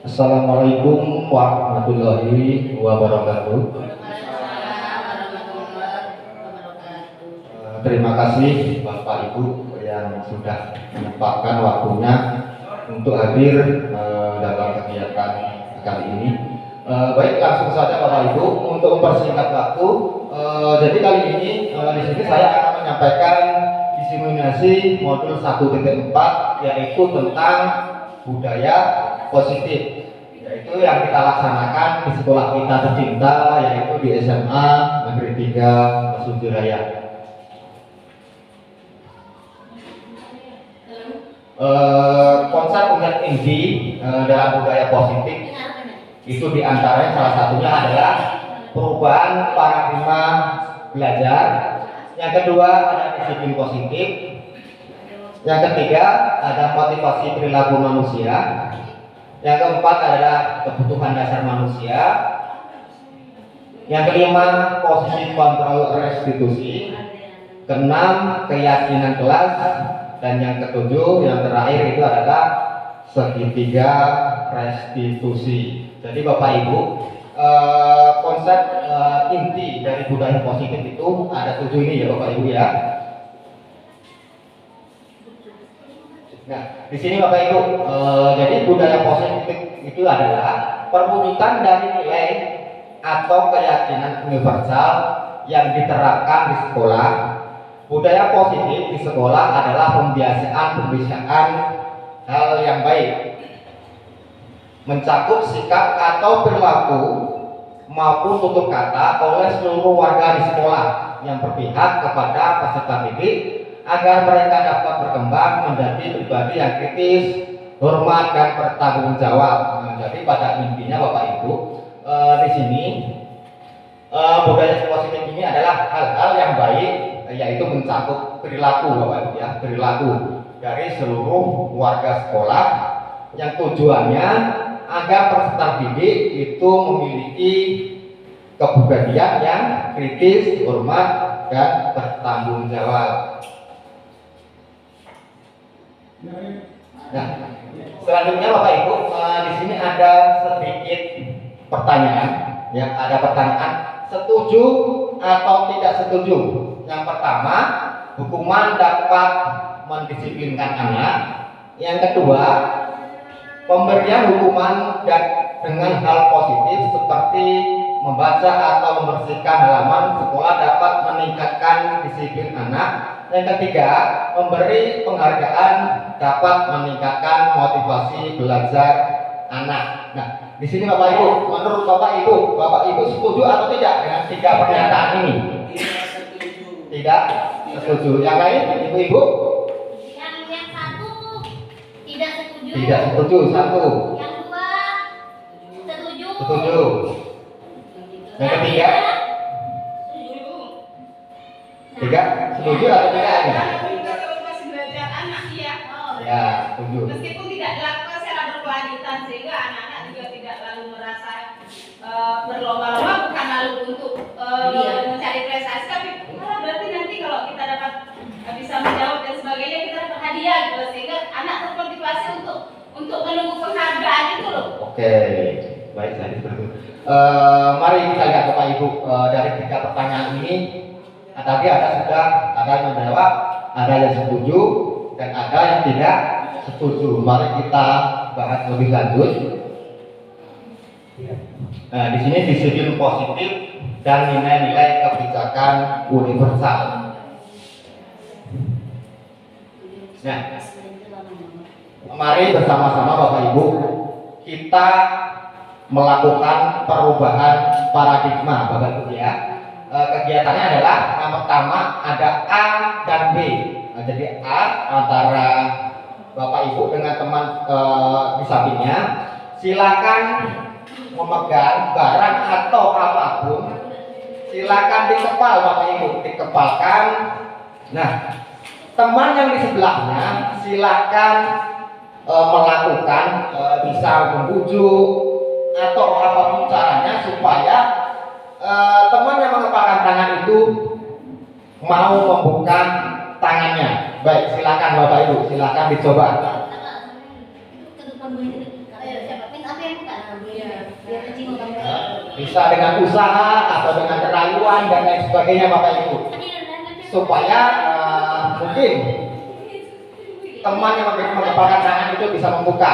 Assalamualaikum warahmatullahi wabarakatuh. Terima kasih Bapak Ibu yang sudah menyempatkan waktunya untuk hadir dalam kegiatan kali ini. Baik, langsung saja Bapak Ibu untuk mempersingkat waktu. Jadi kali ini di sini saya akan menyampaikan diseminasi modul 1.4 yaitu tentang budaya positif, yaitu yang kita laksanakan di sekolah kita tercinta, yaitu di SMA Negeri 3 Mesuji Raya. Konsep inti dalam budaya positif itu diantaranya salah satunya adalah perubahan paradigma belajar. Yang kedua ada disiplin positif. Yang ketiga ada motivasi perilaku manusia. Yang keempat adalah kebutuhan dasar manusia. Yang kelima posisi kontrol restitusi. Keenam keyakinan kelas. Dan yang ketujuh, yang terakhir itu adalah segitiga restitusi. Jadi Bapak Ibu, konsep inti dari budaya positif itu ada 7 ini ya Bapak Ibu ya. Nah, di sini Bapak Ibu, jadi budaya positif itu adalah perwujudan dari nilai atau keyakinan universal yang diterapkan di sekolah. Budaya positif di sekolah adalah pembiasaan hal yang baik, mencakup sikap atau perilaku maupun tutur kata oleh seluruh warga di sekolah yang berpihak kepada peserta didik agar mereka dapat berkembang menjadi pribadi yang kritis, hormat dan bertanggung jawab. Jadi pada intinya Bapak Ibu, di sini budaya positif ini adalah hal-hal yang baik, yaitu mencakup perilaku Bapak Ibu ya, perilaku dari seluruh warga sekolah yang tujuannya agar peserta didik itu memiliki kepribadian yang kritis, hormat dan bertanggung jawab. Nah, selanjutnya Bapak Ibu, di sini ada sedikit pertanyaan, ya, ada pertanyaan setuju atau tidak setuju. Yang pertama, hukuman dapat mendisiplinkan anak. Yang kedua, pemberian hukuman dengan hal positif seperti membaca atau membersihkan halaman sekolah dapat meningkatkan disiplin anak. Yang ketiga, memberi penghargaan dapat meningkatkan motivasi belajar anak. Nah, di sini Bapak Ibu, menurut Bapak Ibu setuju atau tidak dengan 3 pernyataan ini? Tidak setuju. Yang lain, Ibu-ibu? Yang satu tidak setuju. Tidak setuju. Satu. Yang dua setuju. Setuju. Yang ketiga? Tiga setuju atau tidak? Motivasi belajar anak ya. Ya, setuju. Meskipun tidak dilakukan secara berkelanjutan sehingga anak-anak juga tidak lalu merasa berlomba-lomba, bukan lalu untuk mencari prestasi, tapi malah berarti nanti kalau kita dapat bisa menjawab dan sebagainya kita dapat hadiah gitu, sehingga anak termotivasi untuk menunggu penghargaan itu loh. Oke, baik, saya seperti itu. Mari kita lihat Bapak Ibu, dari 3 pertanyaan ini tadi ada yang menjawab, ada yang setuju dan ada yang tidak setuju. Mari kita bahas lebih lanjut. Nah, di sini disiplin positif dan nilai-nilai kebijakan universal. Nah, mari bersama-sama Bapak Ibu kita melakukan perubahan paradigma Bapak Ibu ya. Kegiatannya adalah yang pertama ada A dan B. Nah, jadi A antara Bapak Ibu dengan teman di sampingnya, silakan memegang barang atau apapun, silakan dikepal Bapak Ibu, dikepalkan. Nah, teman yang di sebelahnya silakan melakukan bisa membujuk atau apapun caranya supaya teman yang mengepalkan tangan itu mau membuka tangannya. Baik, silakan Bapak Ibu, silakan dicoba. Ayo siapa? Minta apa yang buka. Iya. Biar kecil kamu. Bisa dengan usaha atau dengan rayuan dan lain sebagainya Bapak Ibu. Supaya mungkin teman yang mengepalkan tangan itu bisa membuka.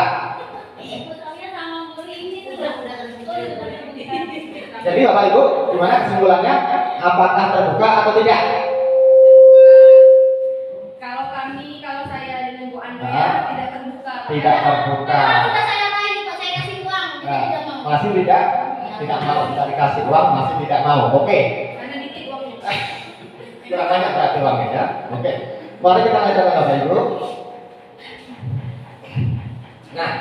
Jadi Bapak Ibu, gimana kesimpulannya? Apakah terbuka atau tidak? Kalau saya dengan Bu Andrea tidak terbuka. Tidak terbuka. Sudah saya main, Pak, saya kasih uang, Nah, tidak mau. masih tidak mau, tidak dikasih uang, masih tidak mau. Oke. Karena dikit uangnya. Kurang banyak berarti uangnya ya. Oke. Mari kita lanjutkan Bapak Ibu. Nah,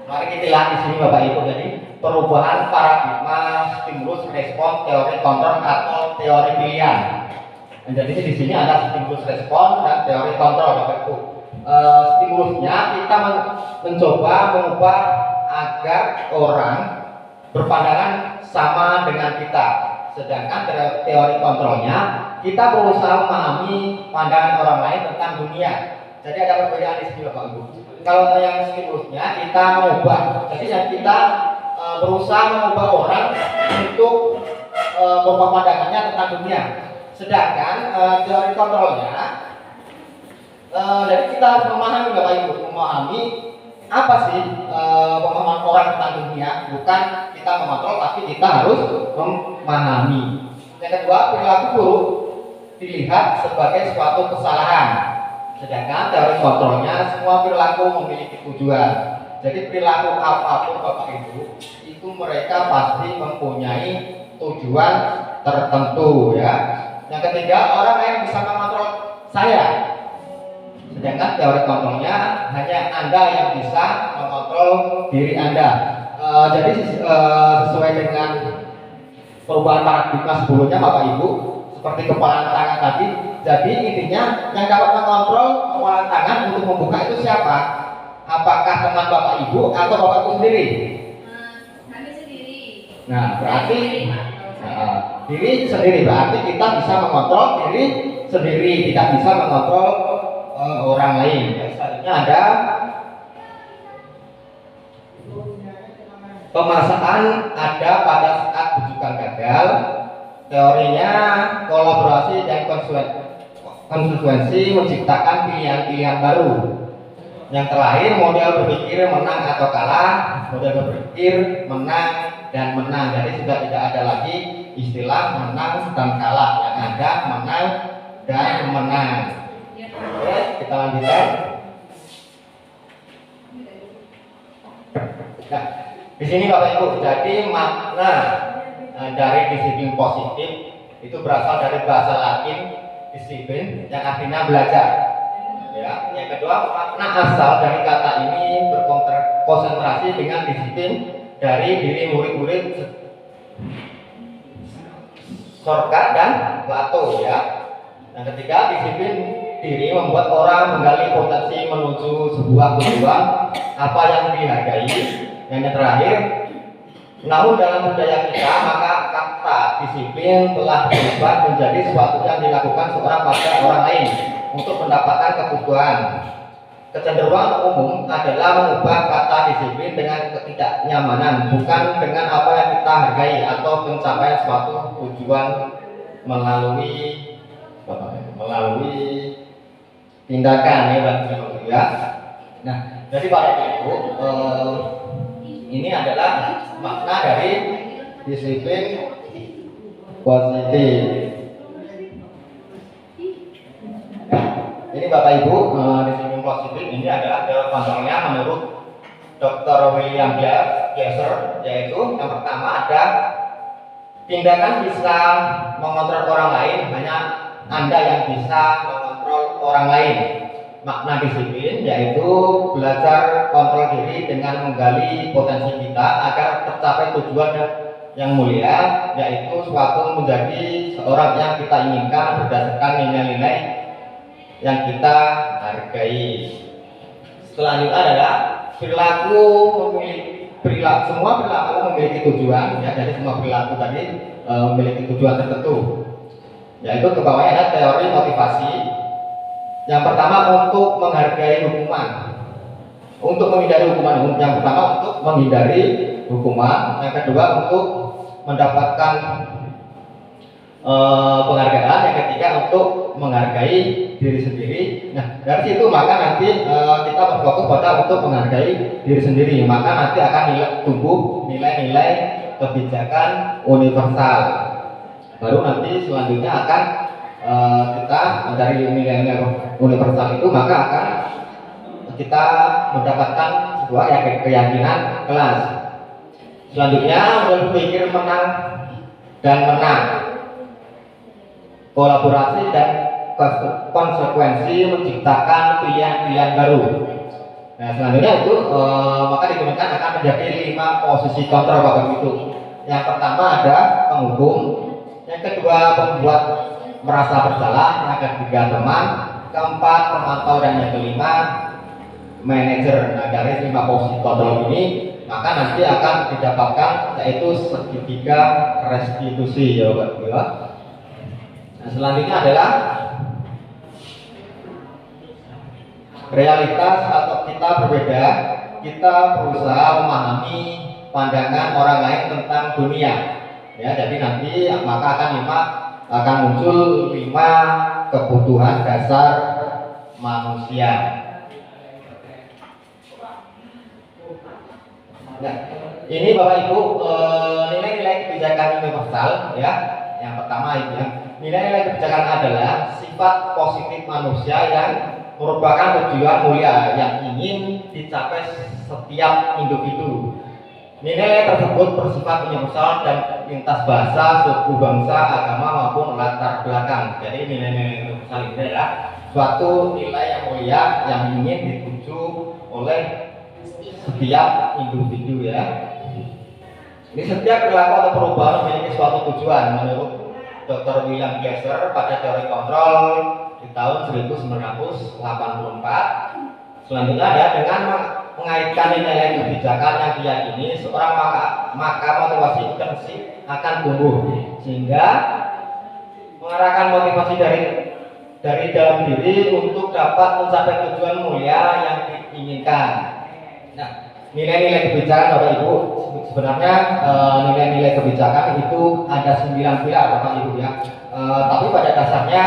mari kita lihat di sini Bapak Ibu jadi perubahan paradigma stimulus respon teori kontrol atau teori pilihan. Dan jadi di sini ada stimulus respon dan teori kontrol Bapak Ibu. Stimulusnya kita mencoba mengubah agar orang berpandangan sama dengan kita. Sedangkan teori kontrolnya kita berusaha memahami pandangan orang lain tentang dunia. Jadi ada perbedaan di sini Bapak Ibu. Kalau yang stimulusnya kita mengubah, jadi yang kita berusaha mengubah orang untuk mengubah pandangannya tentang dunia. Sedangkan teori kontrolnya, jadi kita harus memahami Bapak Ibu, memahami apa sih pemahaman orang tentang dunia, bukan kita mengontrol, tapi kita harus memahami. Yang kedua, perilaku buruk dilihat sebagai suatu kesalahan. Sedangkan teori kontrolnya semua perilaku memiliki tujuan. Jadi perilaku apapun Bapak Ibu itu mereka pasti mempunyai tujuan tertentu ya. Yang ketiga, orang lain bisa mengontrol saya. Sedangkan teori kontrolnya hanya Anda yang bisa mengontrol diri Anda. Jadi sesuai dengan perubahan paradigma sebelumnya Bapak Ibu, seperti kepalan tangan tadi. Jadi intinya yang dapat mengontrol kepalan tangan untuk membuka itu siapa? Apakah teman Bapak Ibu atau Bapak Ibu sendiri? Kami sendiri. Nah, berarti diri sendiri berarti kita bisa mengontrol diri sendiri, tidak bisa mengontrol orang lain. Selanjutnya ada pemersaan ada pada saat bujukan gagal. Teorinya kolaborasi dan konsekuensi menciptakan pilihan-pilihan baru. Yang terakhir, model berpikir menang atau kalah, model berpikir menang dan menang. Jadi sudah tidak ada lagi istilah menang dan kalah, yang ada menang dan menang. Oke, kita lanjutkan. Nah, di sini Bapak Ibu, jadi makna dari disiplin positif itu berasal dari bahasa Latin disiplin yang artinya belajar. Ya, yang kedua, makna asal dari kata ini berkonsentrasi dengan disiplin dari diri murid-murid Sorka dan Plato ya. Yang ketiga, disiplin diri membuat orang menggali potensi menuju sebuah tujuan apa yang dihargai. Yang terakhir, namun dalam budaya kita maka kata disiplin telah berubah menjadi sesuatu yang dilakukan seorang pada orang lain untuk mendapatkan kebutuhan. Kecenderungan umum adalah mengubah kata disiplin dengan ketidaknyamanan, bukan dengan apa yang kita hargai atau pencapaian suatu tujuan melalui tindakan ya. Nah, jadi Bapak Ibu, ini adalah makna dari disiplin positif. Ini Bapak Ibu, disiplin positif ini adalah teori kontrolnya menurut Dr. William Glasser, yaitu yang pertama ada tindakan bisa mengontrol orang lain, hanya Anda yang bisa mengontrol orang lain. Makna disiplin yaitu belajar kontrol diri dengan menggali potensi kita agar tercapai tujuan yang mulia, yaitu suatu menjadi seorang yang kita inginkan berdasarkan nilai-nilai yang kita hargai. Selanjutnya adalah semua perilaku memiliki tujuan ya, jadi semua perilaku tadi memiliki tujuan tertentu. Yaitu ke bawahnya ada teori motivasi. Yang pertama, untuk menghargai hukuman. untuk menghindari hukuman. Yang pertama untuk menghindari hukuman, yang kedua untuk mendapatkan penghargaan, yang ketiga untuk menghargai diri sendiri. Nah, dari situ maka nanti kita berfokus pada untuk menghargai diri sendiri, maka nanti akan tumbuh nilai-nilai kebijakan universal. Baru nanti selanjutnya akan kita dari nilai-nilai universal itu maka akan kita mendapatkan sebuah keyakinan kelas. Selanjutnya berpikir menang dan menang, kolaborasi dan konsekuensi menciptakan pilihan-pilihan baru. Nah, selanjutnya itu maka digunakan akan menjadi 5 posisi kontrol Bapak Ibu. Yang pertama ada penghukum, yang kedua pembuat merasa bersalah, yang ketiga teman, keempat pemantau, dan yang kelima manajer. Nah, dari 5 posisi kontrol ini maka nanti akan didapatkan yaitu segitiga restitusi ya Bapak Ibu. Nah, selanjutnya adalah realitas atau kita berbeda, kita berusaha memahami pandangan orang lain tentang dunia. Ya, jadi nanti maka akan muncul 5 kebutuhan dasar manusia. Nah, ini Bapak Ibu nilai-nilai kebijakan universal ya. Yang pertama itu ya. Nilai-nilai kebijakan adalah sifat positif manusia yang merupakan tujuan mulia yang ingin dicapai setiap individu. Nilai tersebut bersifat universal dan lintas bahasa, suku, bangsa, agama maupun latar belakang. Jadi nilai-nilai universal ini adalah suatu nilai yang mulia yang ingin dituju oleh setiap individu ya. Ini setiap perilaku atau perubahan memiliki suatu tujuan menurut Dr. William Glasser pada teori kontrol di tahun 1984. Selanjutnya ada dengan mengaitkan nilai kebijakan yang diyakini seorang maka motivasi intrinsik akan tumbuh sehingga mengarahkan motivasi dari dalam diri untuk dapat mencapai tujuan mulia yang diinginkan. Nah, nilai-nilai kebijakan Bapak Ibu sebenarnya nilai-nilai kebijakan itu ada 9 pilar Bapak Ibu ya. Tapi pada dasarnya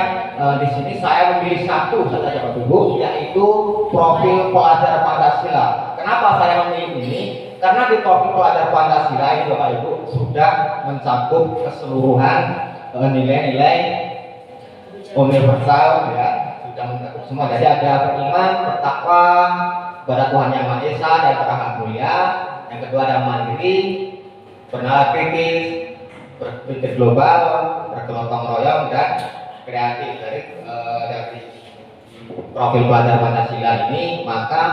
di sini saya memilih satu saja Bapak Ibu, yaitu profil pelajar Pancasila. Kenapa saya memilih ini? Karena di profil pelajar Pancasila ini Bapak Ibu sudah mencakup keseluruhan nilai-nilai universal ya, sudah mencakup semua. Jadi ada beriman, bertakwa kepada Tuhan Yang Maha Esa dan beragama mulia. Yang kedua ada mandiri, bernalar kritis, berpikir global, bergotong royong, dan kreatif. Dari profil pelajar Pancasila ini maka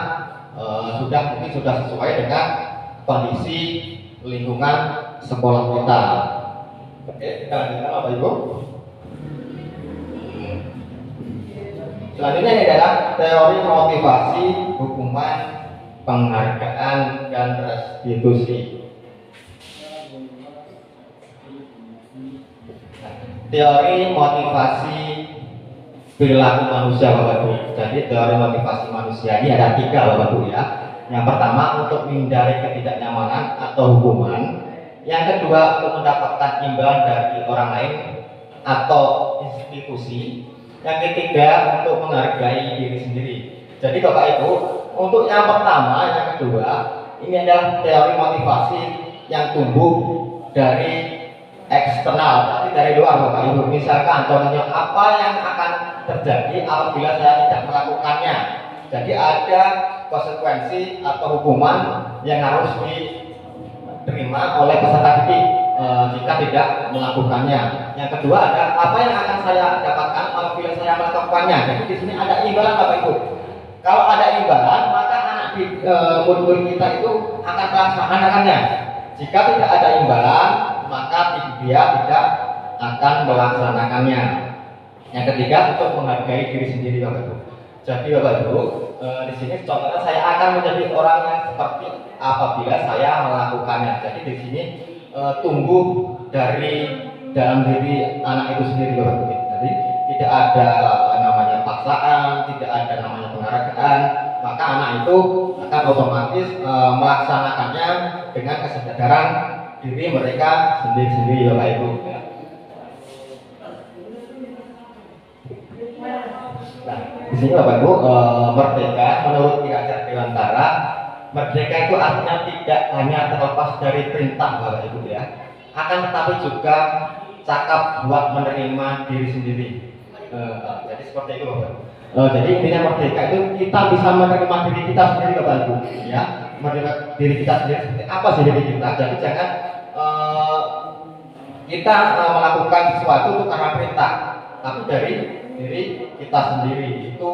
sudah sesuai dengan kondisi lingkungan sekolah kita. Oke, kita lanjutkan Bapak Ibu. Selanjutnya ini adalah teori motivasi, hukuman, penghargaan, dan restitusi. Teori motivasi perilaku manusia Bapak Ibu. Jadi teori motivasi manusia ini ada 3 Bapak Ibu ya. Yang pertama untuk menghindari ketidaknyamanan atau hukuman. Yang kedua untuk mendapatkan imbalan dari orang lain atau institusi. Yang ketiga untuk menghargai diri sendiri. Jadi Bapak Ibu, untuk yang pertama, yang kedua, ini adalah teori motivasi yang tumbuh dari eksternal, berarti dari luar Bapak Ibu. Misalkan contohnya apa yang akan terjadi apabila saya tidak melakukannya. Jadi ada konsekuensi atau hukuman yang harus diterima oleh peserta didik jika tidak melakukannya. Yang kedua ada apa yang akan saya dapatkan apabila saya melakukannya. Jadi di sini ada imbalan Bapak Ibu. Kalau ada imbalan maka anak murid-murid kita itu akan melaksanakannya. Jika tidak ada imbalan maka dia tidak akan melaksanakannya. Yang ketiga untuk menghargai diri sendiri Bapak Ibu. Jadi Bapak Ibu di sini contohnya saya akan menjadi orang yang seperti apabila saya melakukannya. Jadi di sini tumbuh dari dalam diri anak itu sendiri Bapak Ibu. Jadi tidak ada namanya paksaan, tidak ada namanya penghargaan, maka maka anak itu akan otomatis melaksanakannya dengan kesadaran diri mereka sendiri-sendiri, Bapak Ibu. Ya. Nah, di sini Bapak Ibu, merdeka menurut Ki Hajar Dewantara, merdeka itu artinya tidak hanya terlepas dari perintah Bapak Ibu ya, akan tetapi juga cakap buat menerima diri sendiri. Jadi seperti itu Bapak Ibu. Jadi intinya merdeka itu kita bisa menerima diri kita sendiri Bapak Ibu ya, menerima diri kita sendiri seperti apa sih diri kita. Jadi jangan kita melakukan sesuatu itu karena perintah, tapi dari diri kita sendiri. Itu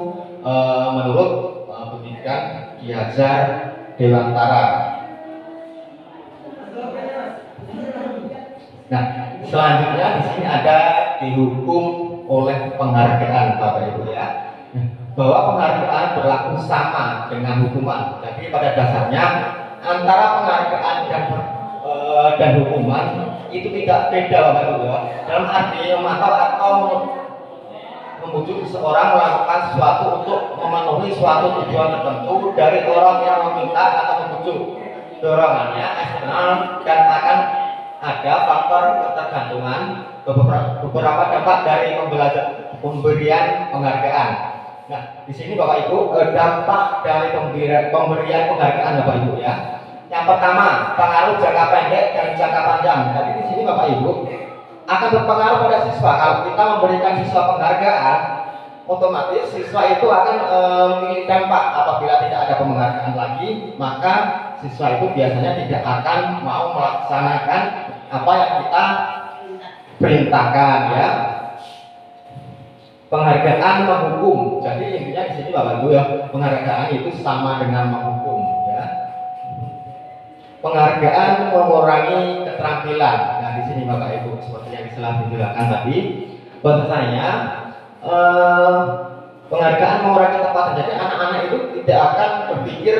menurut pendidikan Ki Hajar Dewantara. Nah, selanjutnya di sini ada dihukum oleh penghargaan Bapak Ibu ya, bahwa penghargaan berlaku sama dengan hukuman. Jadi pada dasarnya antara penghargaan dan hukuman itu tidak beda Bapak Ibu ya. Dalam arti memantau atau membujuk seseorang melakukan sesuatu untuk memenuhi suatu tujuan tertentu dari orang yang meminta atau membujuk. Dorongannya eksternal dan akan ada faktor ketergantungan beberapa dampak dari pemberian penghargaan. Nah, di sini Bapak Ibu, dampak dari pemberian penghargaan Bapak Ibu ya. Yang pertama, pengaruh jangka pendek dan jangka panjang. Jadi di sini Bapak Ibu akan berpengaruh pada siswa. Kalau kita memberikan siswa penghargaan, otomatis siswa itu akan memiliki dampak. Apabila tidak ada penghargaan lagi, maka siswa itu biasanya tidak akan mau melaksanakan apa yang kita perintahkan ya. Penghargaan menghukum. Jadi intinya di sini Bapak Ibu ya, penghargaan itu sama dengan menghukum ya. Penghargaan mengurangi keterampilan. Nah, di sini Bapak Ibu seperti yang telah dijelaskan tadi, bahwasanya penghargaan mengurangi ketepatan. Jadi anak-anak itu tidak akan berpikir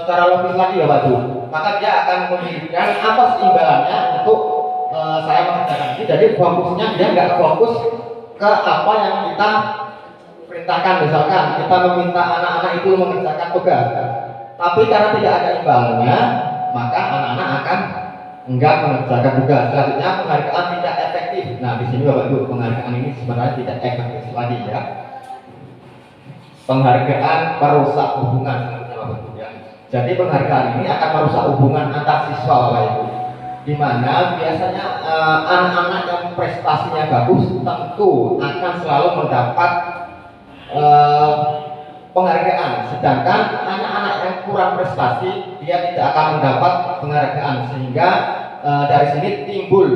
secara logis lagi Bapak Ibu. Maka dia akan memikirkan apa sih imbalannya untuk saya mengerjakan ini. Jadi fokusnya dia nggak fokus ke apa yang kita perintahkan. Misalkan kita meminta anak-anak itu mengerjakan tugas, tapi karena tidak ada imbalannya, maka anak-anak akan enggak mengerjakan tugas. Selanjutnya penghargaan tidak efektif. Nah, di sini Bapak Ibu, penghargaan ini sebenarnya tidak efektif lagi ya. Penghargaan merusak hubungan Bapak Ibu ya. Jadi penghargaan ini akan merusak hubungan antar siswa Bapak Ibu. Di mana biasanya anak-anak yang prestasinya bagus tentu akan selalu mendapat penghargaan, sedangkan anak-anak yang kurang prestasi dia tidak akan mendapat penghargaan, sehingga dari sini timbul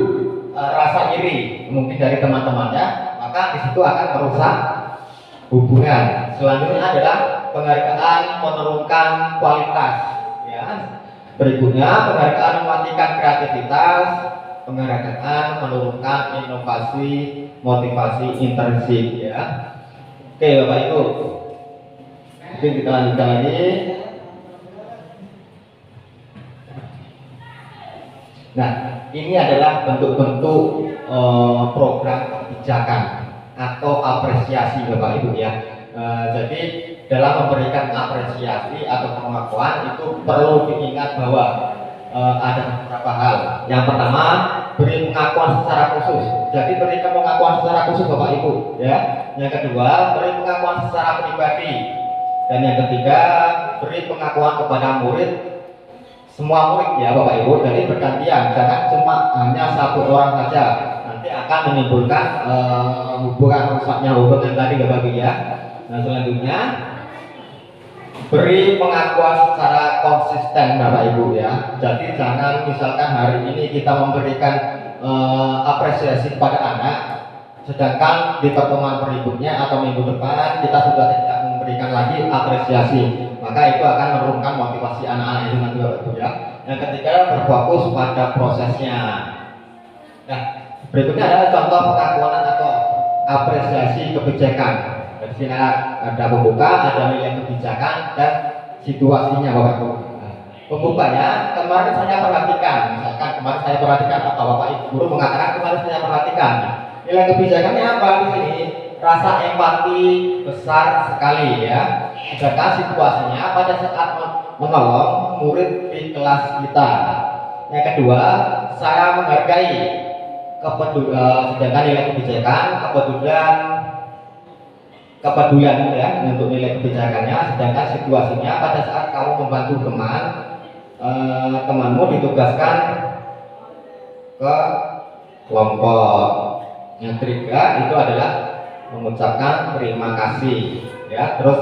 rasa iri mungkin dari teman-temannya, maka di situ akan merusak hubungan. Selanjutnya adalah penghargaan menurunkan kualitas ya. Berikutnya penghargaan mematikan kreativitas, penghargaan menurunkan inovasi, motivasi intrinsik ya. Oke Bapak Ibu, mungkin kita lanjutkan lagi. Nah, ini adalah bentuk-bentuk program kebijakan atau apresiasi Bapak Ibu ya. Jadi dalam memberikan apresiasi atau pengakuan itu perlu diingat bahwa ada beberapa hal. Yang pertama, beri pengakuan secara khusus. Jadi berikan pengakuan secara khusus Bapak Ibu ya. Yang kedua, beri pengakuan secara pribadi. Dan yang ketiga, beri pengakuan kepada murid, semua murid ya Bapak Ibu. Jadi bergantian, jangan cuma hanya satu orang saja. Nanti akan menimbulkan hubungan rusaknya hubungan tadi Bapak Ibu ya. Nah, selanjutnya beri pengakuan secara konsisten Bapak Ibu ya. Jadi jangan misalkan hari ini kita memberikan apresiasi kepada anak, sedangkan di pertemuan berikutnya atau minggu depan kita sudah tidak memberikan lagi apresiasi, maka itu akan menurunkan motivasi anak-anak itu nanti Bapak Ibu ya. Yang ketiga, berfokus pada prosesnya. Nah, berikutnya adalah contoh pengakuan atau apresiasi kebijakan. Di sini ada pembuka, ada nilai kebijakan dan situasinya Bapak Ibu. Pembukanya kemarin saya perhatikan, misalkan kemarin saya perhatikan apa Bapak Ibu guru mengatakan kemarin saya perhatikan. Nilai kebijakannya apa di sini? rasa empati besar sekali ya. Sedangkan situasinya pada saat menolong murid di kelas kita. Yang kedua, saya menghargai sedangkan nilai kebijakan, kepedulian ya untuk nilai kebijakannya. Sedangkan situasinya pada saat kamu membantu temanmu ditugaskan ke kelompok. Yang ketiga itu adalah mengucapkan terima kasih ya. Terus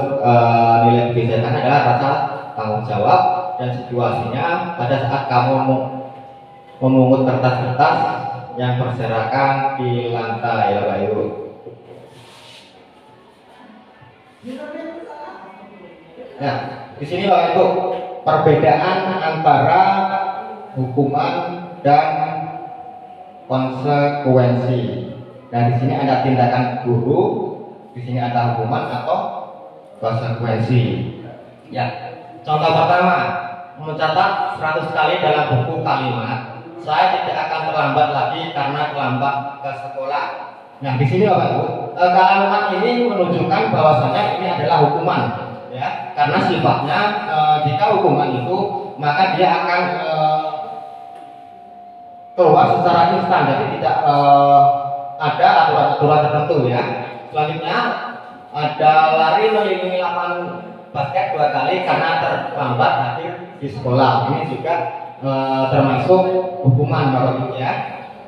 nilai kebijakan adalah rasa tanggung jawab, dan situasinya pada saat kamu memungut kertas-kertas yang berserakan di lantai ya Bapak Ibu. Nah, di sini Bapak Ibu, perbedaan antara hukuman dan konsekuensi. Nah, di sini ada tindakan guru, di sini ada hukuman atau konsekuensi. Ya, contoh pertama, mencatat 100 kali dalam buku kalimat, saya tidak akan terlambat lagi karena terlambat ke sekolah. Nah, di sini Bapak Ibu, kalimat ini menunjukkan bahwasanya ini adalah hukuman, ya, karena sifatnya jika hukuman itu maka dia akan keluar secara instan, jadi tidak ada aturan-aturan tertentu ya. Selanjutnya ada lari mengelilingi lapangan basket 2 kali karena terlambat hadir di sekolah. Ini juga termasuk hukuman Bapak Ibu ya.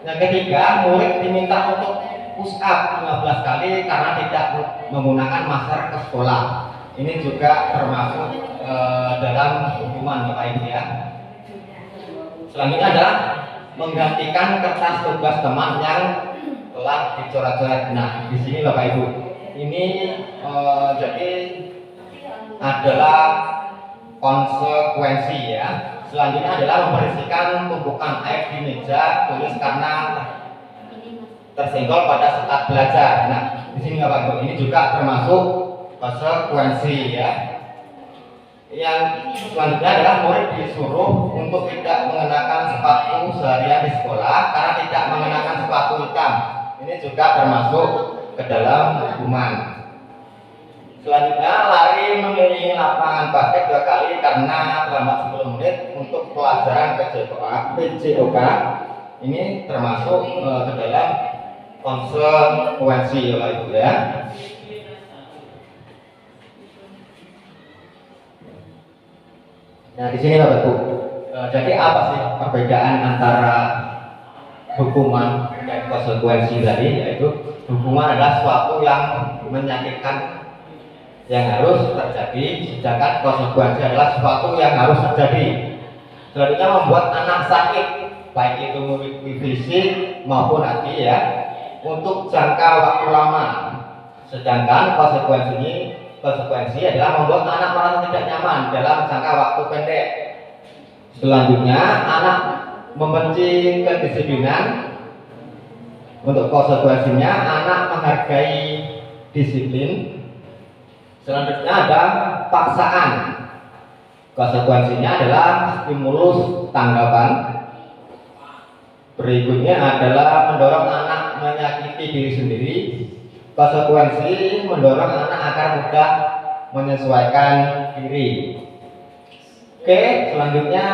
Yang ketiga, murid diminta untuk push up 15 kali karena tidak menggunakan masker ke sekolah. Ini juga termasuk dalam hukuman Bapak Ibu ya. Selanjutnya adalah menggantikan kertas tugas teman yang telah dicoret-coret. Nah, di sini Bapak Ibu, ini jadi adalah konsekuensi ya. Selanjutnya adalah membersihkan tumpukan air di meja tulis karena tersenggol pada saat belajar. Nah, di sini Bapak Ibu, ini juga termasuk konsekuensi ya. Yang selanjutnya adalah murid disuruh untuk tidak mengenakan sepatu seharian di sekolah karena tidak mengenakan sepatu hitam. Ini juga termasuk ke dalam hukuman. Selanjutnya, lari mengelilingi lapangan basket 2 kali karena terlambat 10 menit untuk pelajaran PJOK. Ini termasuk ke dalam konsekuensi Bapak Ibu ya. Nah, di sini Bapak Ibu, jadi apa sih perbedaan antara hukuman dan konsekuensi tadi? Yaitu hukuman adalah sesuatu yang menyakitkan yang harus terjadi, sedangkan konsekuensi adalah sesuatu yang harus terjadi. Selanjutnya, membuat anak sakit, baik itu fisik maupun hati ya, untuk jangka waktu lama. Sedangkan konsekuensi adalah membuat anak merasa tidak nyaman dalam jangka waktu pendek. Selanjutnya, anak membenci kedisiplinan. Untuk konsekuensinya, anak menghargai disiplin. Selanjutnya ada paksaan. Konsekuensinya adalah stimulus tanggapan. Berikutnya adalah mendorong anak menyakiti diri sendiri. Konsekuensi mendorong anak agar mudah menyesuaikan diri. Oke, selanjutnya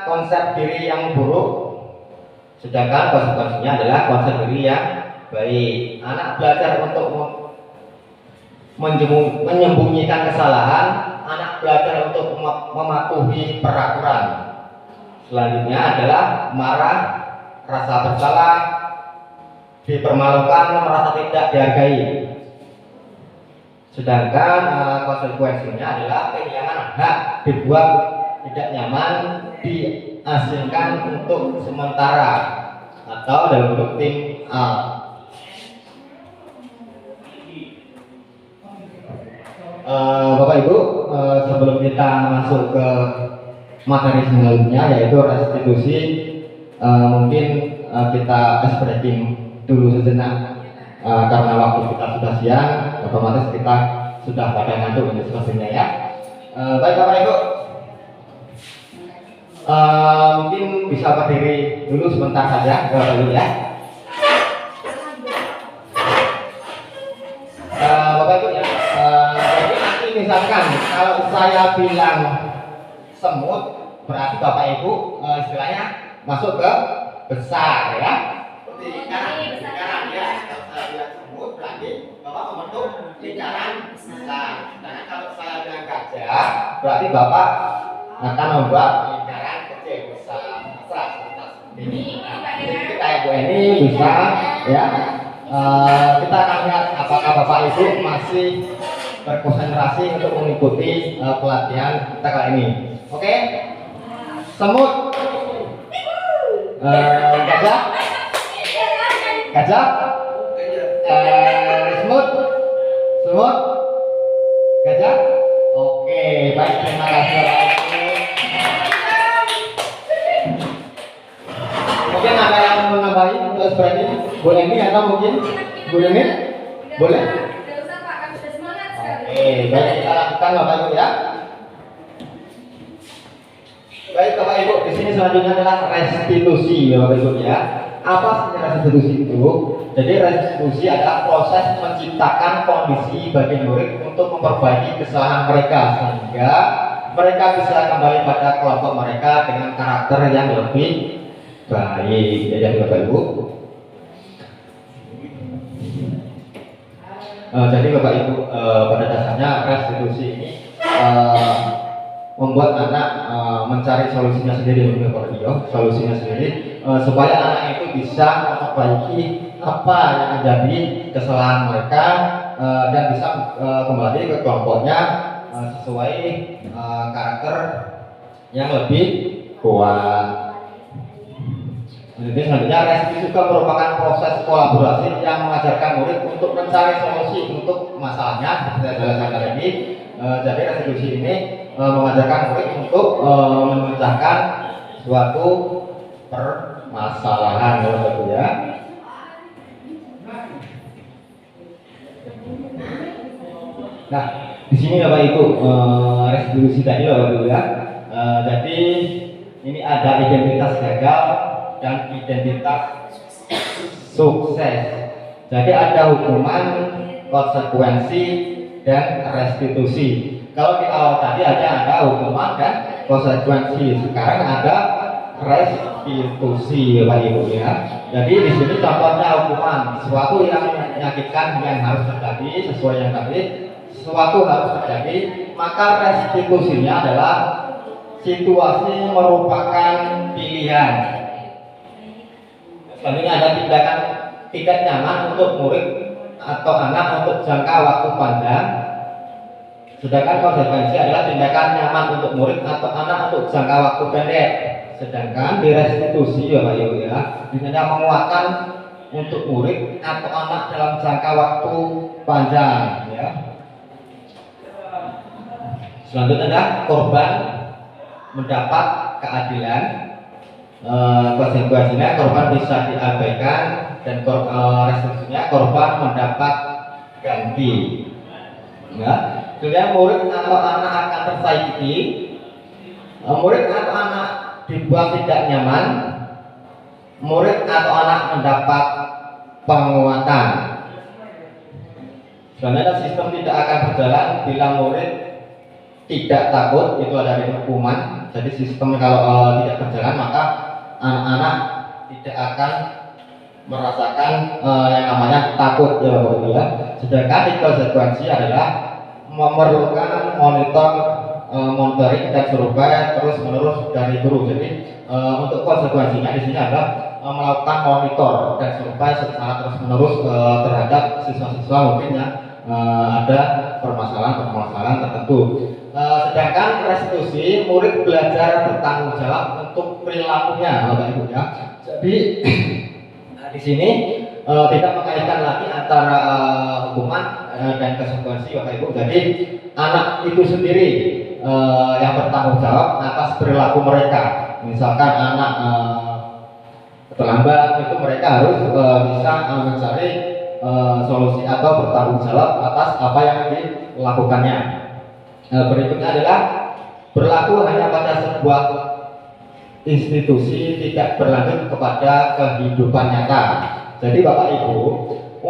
konsep diri yang buruk. Sedangkan konsekuensinya adalah konsep diri yang baik. Anak belajar untuk menyembunyikan kesalahan. Anak belajar untuk mematuhi peraturan. Selanjutnya adalah marah, rasa bersalah, dipermalukan, merasa tidak dihargai. Sedangkan konsekuensinya adalah kehilangan hak, dibuat tidak nyaman, diasingkan untuk sementara atau dalam bentuk tim A. Bapak Ibu, sebelum kita masuk ke materi selanjutnya yaitu restitusi, mungkin kita breaking dulu sejenak karena waktu kita sudah siang, otomatis kita sudah pada ngantuk ini sepertinya ya. Baik Bapak Ibu, mungkin bisa berdiri dulu sebentar saja Bapak Ibu ya. saya bilang semut, berarti Bapak Ibu istilahnya masuk ke besar ya. Seperti lingkaran ya. Kalau saya bilang semut, berarti Bapak membentuk lingkaran besar. Sedangkan kalau saya bilang gajah, berarti Bapak akan membuat lingkaran kecil besar. Seperti ini. Kita Ibu ini bisa ya. Kita akan lihat apakah Bapak Ibu masih berkonsentrasi untuk mengikuti pelatihan kita kali ini. Oke? Semut, gajah, semut, gajah. Oke, baik, terima kasih. Mungkin ada yang mau nambahin untuk seperti ini? Boleh ini atau mungkin boleh ini? Boleh? Oke, baik, kita lakukan Bapak Ibu ya. Baik Bapak Ibu, di sini selanjutnya adalah restitusi Bapak Ibu ya. Apa sih restitusi itu? Jadi restitusi adalah proses menciptakan kondisi bagi murid untuk memperbaiki kesalahan mereka sehingga mereka bisa kembali pada kelompok mereka dengan karakter yang lebih baik. Ya Bapak Ibu. Jadi Bapak Ibu pada dasarnya restitusi ini membuat anak mencari solusinya sendiri solusinya sendiri supaya anak itu bisa memperbaiki apa yang menjadi kesalahan mereka dan bisa kembali ke kelompoknya sesuai karakter yang lebih kuat. Jadi selanjutnya restitusi juga merupakan proses kolaborasi yang mengajarkan murid untuk mencari solusi untuk masalahnya seperti yang saya jelaskan tadi. Jadi restitusi ini mengajarkan murid untuk memecahkan suatu permasalahan ya. Nah, di sini Bapak Ibu restitusi tadi Bapak Ibu ya. Jadi ini ada identitas gagal dan identitas sukses. Jadi ada hukuman, konsekuensi, dan restitusi. Kalau di awal tadi ada hukuman dan konsekuensi. Sekarang ada restitusi Bapak Ibu ya. Jadi di sini contohnya hukuman, sesuatu yang menyakitkan yang harus terjadi sesuai yang tadi, sesuatu harus terjadi, maka restitusinya adalah situasi merupakan pilihan. Selanjutnya ada tindakan tidak nyaman untuk murid atau anak untuk jangka waktu panjang. Sedangkan konsekuensi adalah tindakan nyaman untuk murid atau anak untuk jangka waktu pendek. Sedangkan di restitusi Bapak Ibu ya, dinamakan menguatkan untuk murid atau anak dalam jangka waktu panjang ya. Selanjutnya ada korban mendapat keadilan. Konsekuensinya korban bisa diabaikan dan restitusinya korban mendapat ganti. Ya, kemudian murid atau anak akan tersakiti, murid atau anak dibuat tidak nyaman, murid atau anak mendapat penguatan. Sebenarnya sistem tidak akan berjalan bila murid tidak takut, itu ada di hukuman. Jadi sistem kalau tidak berjalan maka anak-anak tidak akan merasakan yang namanya takut ya Bapak Ibu ya. Sedangkan di konsekuensi adalah memerlukan monitoring dan survei terus menerus dari guru. Jadi untuk konsekuensinya di sini adalah melakukan monitor dan survei secara terus menerus terhadap siswa-siswa mungkin yang ada permasalahan tertentu. Sedangkan restitusi murid belajar bertanggung jawab untuk perilakunya Bapak Ibu ya. Jadi di sini tidak mengaitkan lagi antara hukuman dan konsekuensi Bapak Ibu. Jadi anak itu sendiri yang bertanggung jawab atas perilaku mereka. Misalkan anak terlambat, itu mereka harus bisa mencari solusi atau bertanggung jawab atas apa yang dilakukannya. Berikutnya adalah berlaku hanya pada sebuah institusi, tidak berlanjut kepada kehidupan nyata. Jadi Bapak Ibu,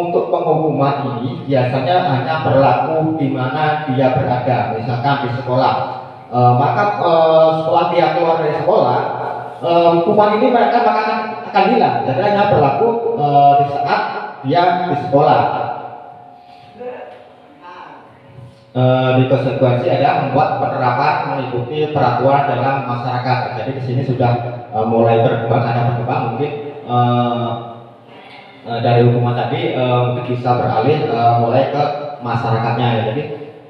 untuk penghukuman ini biasanya hanya berlaku di mana dia berada, misalkan di sekolah. Setelah dia keluar dari sekolah, hukuman ini mereka akan hilang. Jadi hanya berlaku di saat dia di sekolah. Di konsekuensi ada membuat penerapan mengikuti peraturan dalam masyarakat. Jadi di sini sudah mulai berkembang, mungkin dari hukuman tadi mungkin bisa beralih mulai ke masyarakatnya ya. Jadi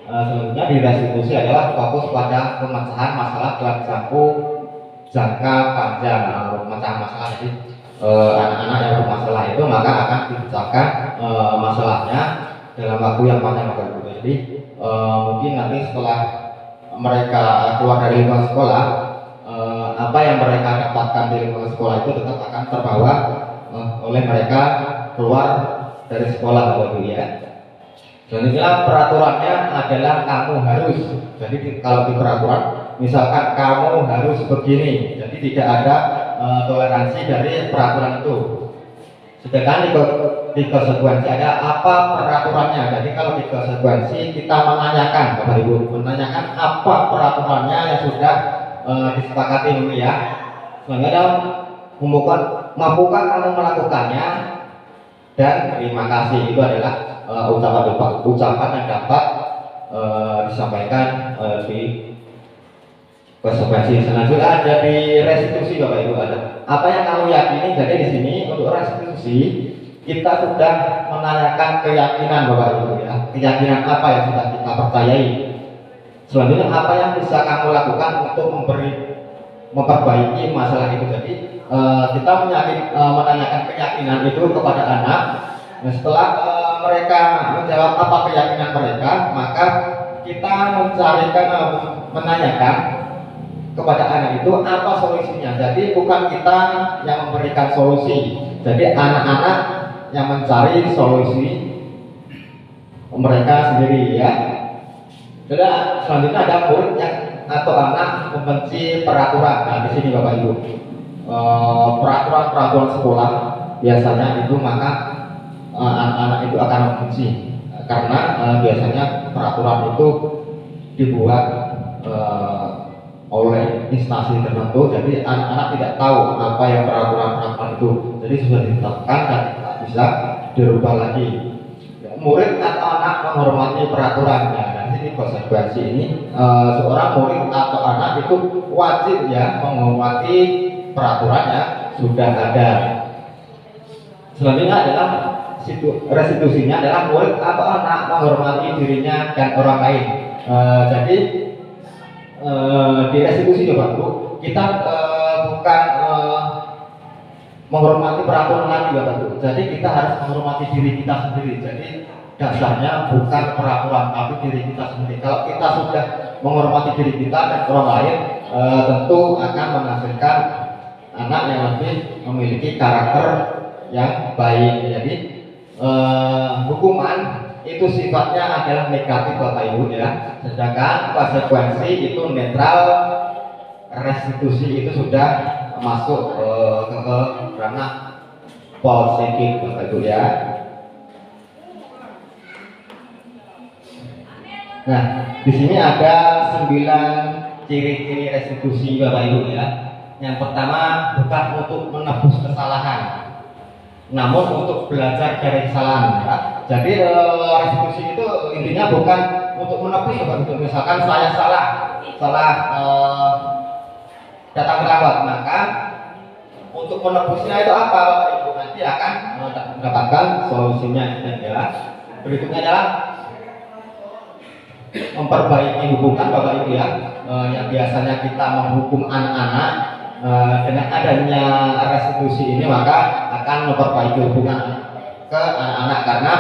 selanjutnya di restitusi adalah fokus pada pemecahan masalah dalam jangka panjang. Pemecahan masalah, jadi anak-anak yang bermasalah itu maka akan dipecahkan masalahnya dalam waktu yang panjang. Jadi mungkin nanti setelah mereka keluar dari lingkungan sekolah, apa yang mereka dapatkan di lingkungan sekolah itu tetap akan terbawa oleh mereka keluar dari sekolah, Bapak Ibu ya. Selanjutnya peraturannya adalah kamu harus. Jadi kalau di peraturan, misalkan kamu harus begini, jadi tidak ada toleransi dari peraturan itu. Sedangkan di konsekuensi ada apa peraturannya. Jadi kalau di konsekuensi kita menanyakan, Bapak Ibu, menanyakan apa peraturannya yang sudah disepakati ini ya. Selanjutnya mampukah kamu melakukannya, dan terima kasih. Itu adalah ucapan yang dapat disampaikan di konsekuensi. Selanjutnya ada di restitusi, Bapak Ibu, ada apa yang kamu yakini. Jadi di sini untuk restitusi kita sudah menanyakan keyakinan, Bapak Ibu ya, keyakinan apa yang sudah kita percayai. Selanjutnya apa yang bisa kamu lakukan untuk memperbaiki masalah itu. Jadi kita menanyakan keyakinan itu kepada anak. Nah, setelah mereka menjawab apa keyakinan mereka, maka kita menanyakan kepada anak itu apa solusinya. Jadi bukan kita yang memberikan solusi, jadi anak-anak yang mencari solusi mereka sendiri ya. Sudah, selanjutnya ada murid yang atau anak membenci peraturan. Nah di sini Bapak Ibu, peraturan sekolah biasanya itu maka anak-anak itu akan membenci karena biasanya peraturan itu dibuat oleh instansi tertentu. Jadi anak-anak tidak tahu apa yang peraturan itu, jadi sudah ditetapkan dan tidak bisa dirubah lagi. Murid atau anak menghormati peraturannya. Dan ini konsekuensi ini seorang murid atau anak itu wajib ya menghormati peraturan yang sudah ada. Selanjutnya adalah restitusinya adalah murid atau anak menghormati dirinya dan orang lain. Jadi di restitusi Bapak Ibu kita bukan menghormati peraturan lagi, Bapak Ibu. Jadi kita harus menghormati diri kita sendiri. Jadi dasarnya bukan peraturan tapi diri kita sendiri. Kalau kita sudah menghormati diri kita dan orang lain, tentu akan menghasilkan anak yang lebih memiliki karakter yang baik. Jadi hukuman itu sifatnya adalah negatif, Bapak Ibu ya. Sedangkan konsekuensi itu netral, restitusi itu sudah masuk ke ranah positif, Bapak Ibu ya. Nah, di sini ada 9 ciri-ciri restitusi, Bapak Ibu ya. Yang pertama, bukan untuk menebus kesalahan, namun untuk belajar dari kesalahan ya. Jadi restitusi itu intinya bukan untuk menebus, Bapak Ibu. Misalkan saya salah datang merawat, maka untuk menebusnya itu apa, Bapak Ibu? Nanti akan mendapatkan solusinya ya. Berikutnya adalah memperbaiki hubungan, Bapak Ibu ya. Yang biasanya kita menghukum anak-anak, dengan adanya restitusi ini maka akan memperbaiki hubungan ke anak-anak, karena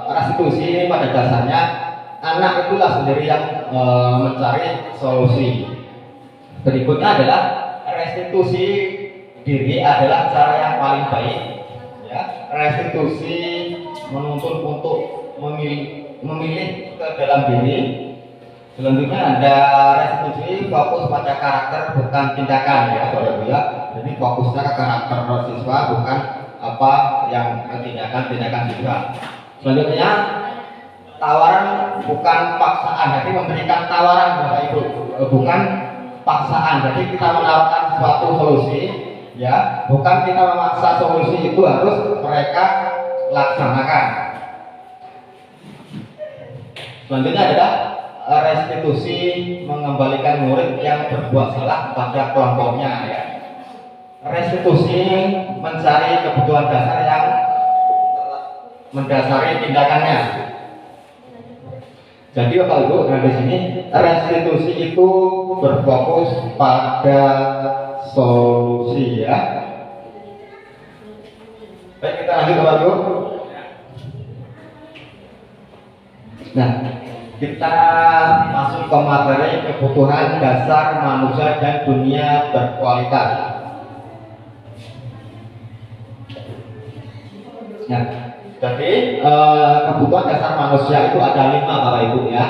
restitusi ini pada dasarnya anak itulah sendiri yang mencari solusi. Berikutnya adalah restitusi diri adalah cara yang paling baik ya. Restitusi menuntun untuk memilih ke dalam diri. Selanjutnya ada restitusi fokus pada karakter bukan tindakan ya, Bapak Ibu ya. Jadi fokusnya ke karakter siswa bukan apa yang tindakan-tindakan juga. Selanjutnya, tawaran bukan paksaan, jadi memberikan tawaran Bapak Ibu, bukan paksaan. Jadi kita menawarkan suatu solusi, ya, bukan kita memaksa solusi itu harus mereka laksanakan. Selanjutnya adalah restitusi, mengembalikan murid yang berbuat salah pada kelompoknya, ya. Restitusi mencari kebutuhan dasar yang mendasari tindakannya. Jadi Bapak Ibu, nah di sini restitusi itu berfokus pada solusi, ya. Baik, kita lanjut Bapak Ibu. Nah, kita masuk ke materi kebutuhan dasar manusia dan dunia berkualitas. Nah, jadi kebutuhan dasar manusia itu ada 5 Bapak Ibu, ya.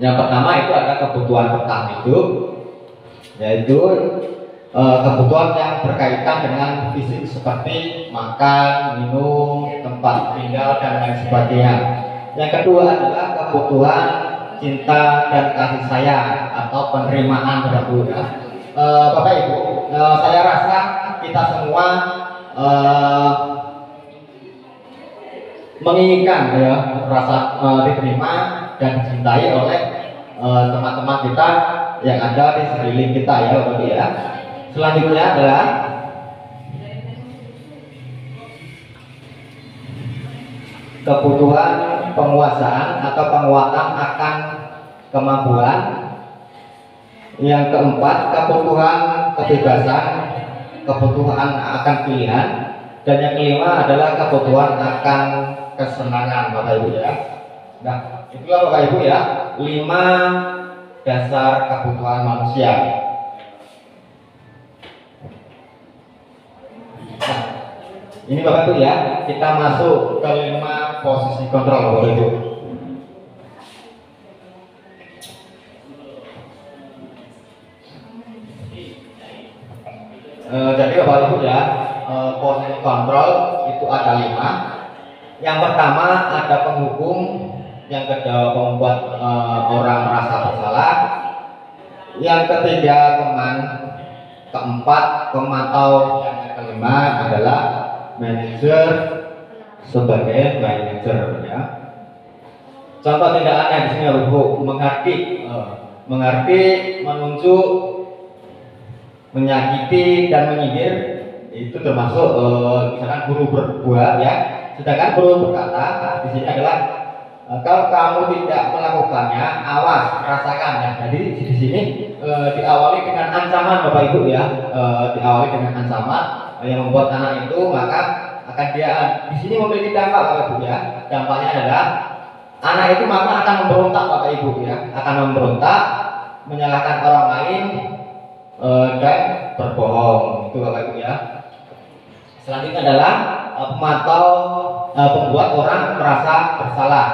Yang pertama itu ada kebutuhan bertahan hidup, yaitu kebutuhan yang berkaitan dengan fisik seperti makan, minum, tempat tinggal dan lain sebagainya. Yang kedua adalah kebutuhan cinta dan kasih sayang atau penerimaan Bapak Ibu, ya. Bapak Ibu, saya rasa kita semua menginginkan, ya, rasa diterima dan dicintai oleh teman-teman kita yang ada di sekeliling kita, ya Bapak Ibu, ya. Selanjutnya adalah kebutuhan penguasaan atau penguatan akan kemampuan. Yang keempat, kebutuhan kebebasan, kebutuhan akan pilihan. Dan yang kelima adalah kebutuhan akan kesenangan Bapak Ibu, ya. Nah, itulah Bapak Ibu, ya, 5 dasar kebutuhan manusia. Nah, ini Bapak Ibu, ya, kita masuk ke 5 posisi kontrol Bapak Ibu. Jadi Bapak Ibu, ya, posisi kontrol itu ada 5. Yang pertama ada penghukum, yang kedua membuat orang merasa bersalah, yang ketiga teman, keempat pemantau, yang kelima adalah manajer sebagai manajer, ya. Contoh tindakannya di sini Bapak Ibu, mengerti, menunjuk, menyakiti dan menyindir, itu termasuk misalkan guru berbuat, ya. Sedangkan guru berkata di sini adalah kalau kamu tidak melakukannya, awas, rasakan, ya. Jadi di sini diawali dengan ancaman Bapak Ibu, ya, diawali dengan ancaman yang membuat anak itu maka akan dia di sini memiliki dampak Bapak Ibu, ya. Dampaknya adalah anak itu maka akan memberontak Bapak Ibu, ya, akan memberontak, menyalahkan orang lain dan berbohong, itu Bapak Ibu, ya. Selanjutnya adalah pemantau, pembuat orang merasa bersalah.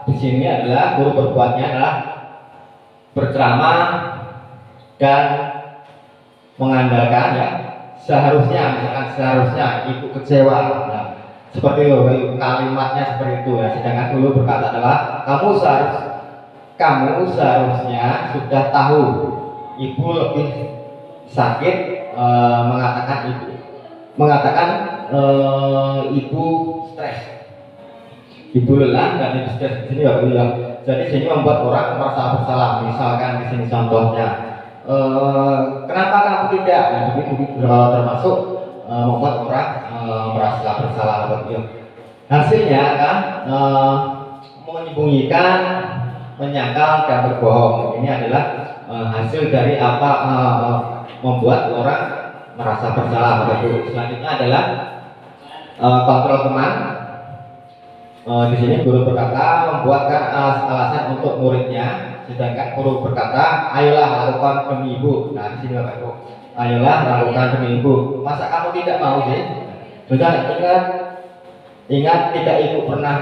Di sini adalah guru berbuatnya adalah berceramah dan mengandalkan, ya, seharusnya, misalkan seharusnya ibu kecewa, nah, seperti itu kalimatnya seperti itu, ya. Sedangkan guru berkata adalah kamu seharusnya sudah tahu ibu lebih sakit, mengatakan ibu stres, ibu lelah dan ibu stres. Di sini Bapak Ibu, ya. Jadi sini membuat orang merasa bersalah. Misalkan di sini contohnya, kenapa kamu tidak? Nah, ini termasuk membuat orang merasa bersalah Bapak Ibu. Hasilnya kan menyembunyikan, menyangkal dan berbohong. Ini adalah hasil dari apa membuat orang merasa bersalah Bapak Ibu. Selanjutnya adalah kontrol teman. Di sini guru berkata membuatkan alasan untuk muridnya, sedangkan guru berkata ayolah lakukan demi ibu. Nah, di sini Bapak Ibu, ayolah lakukan demi ibu. Masa kamu tidak mau sih? Sudah ingat tidak ibu pernah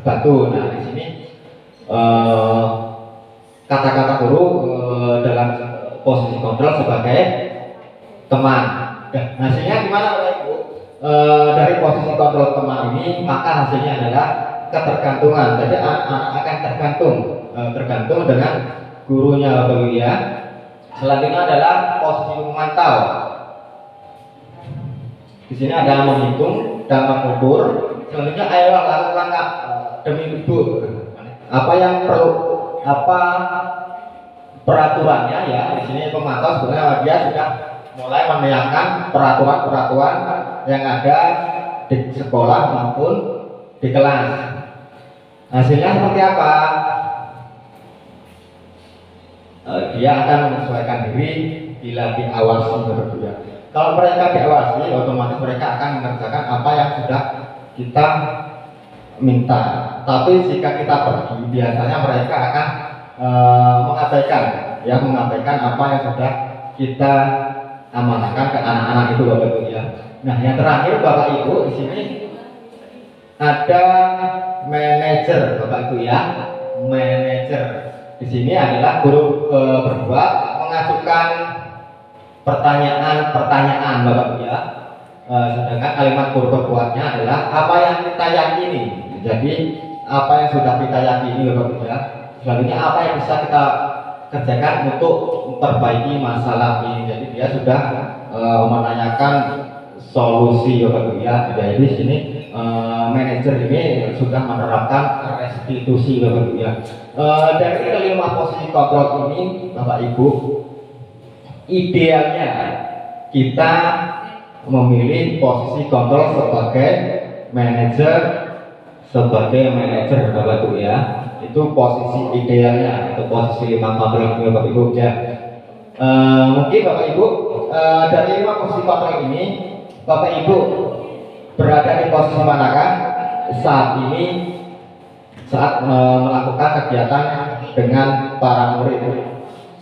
bantu. Nah, di sini kata-kata guru dalam posisi kontrol sebagai teman. Dan hasilnya gimana Bapak Ibu? Dari posisi kontrol teman ini maka hasilnya adalah ketergantungan. Jadi anak akan tergantung dengan gurunya Bapak Ibu ya. Selanjutnya adalah posisi memantau. Di sini ada menghitung dan mengukur. Selanjutnya ayo lakukan demi ibu. Apa yang perlu, apa peraturannya ya. Di sini pemantau sebenarnya dia sudah mulai menyiapkan peraturan-peraturan yang ada di sekolah maupun di kelas. Hasilnya seperti apa? Dia akan menyesuaikan diri bila diawasi berbeda. Kalau mereka diawasi, otomatis mereka akan mengerjakan apa yang sudah kita minta. Tapi jika kita pergi, biasanya mereka akan mengabaikan apa yang sudah kita amanahkan ke anak-anak itu Bapak Ibu ya. Nah, yang terakhir Bapak Ibu di sini ada manajer Bapak Ibu ya. Manajer di sini adalah guru berdua mengajukan pertanyaan Bapak Ibu ya. Sedangkan kalimat guru berbuatnya adalah apa yang kita yakini. Jadi apa yang sudah kita yakini Bapak Ibu ya. Selanjutnya apa yang bisa kita kerjakan untuk memperbaiki masalah ini. Jadi dia sudah menanyakan solusi Bapak Ibu ya. Jadi di sini manajer ini sudah menerapkan restitusi Bapak Ibu ya. Dari kelima posisi kontrol ini Bapak Ibu, idealnya kita memilih posisi kontrol sebagai manajer Bapak Ibu ya. Itu posisi idealnya, itu posisi 5 kontrol ini Bapak Ibu ya. Mungkin Bapak Ibu dari 5 posisi kontrol ini Bapak Ibu berada di posisi manakah saat ini saat melakukan kegiatan dengan para murid?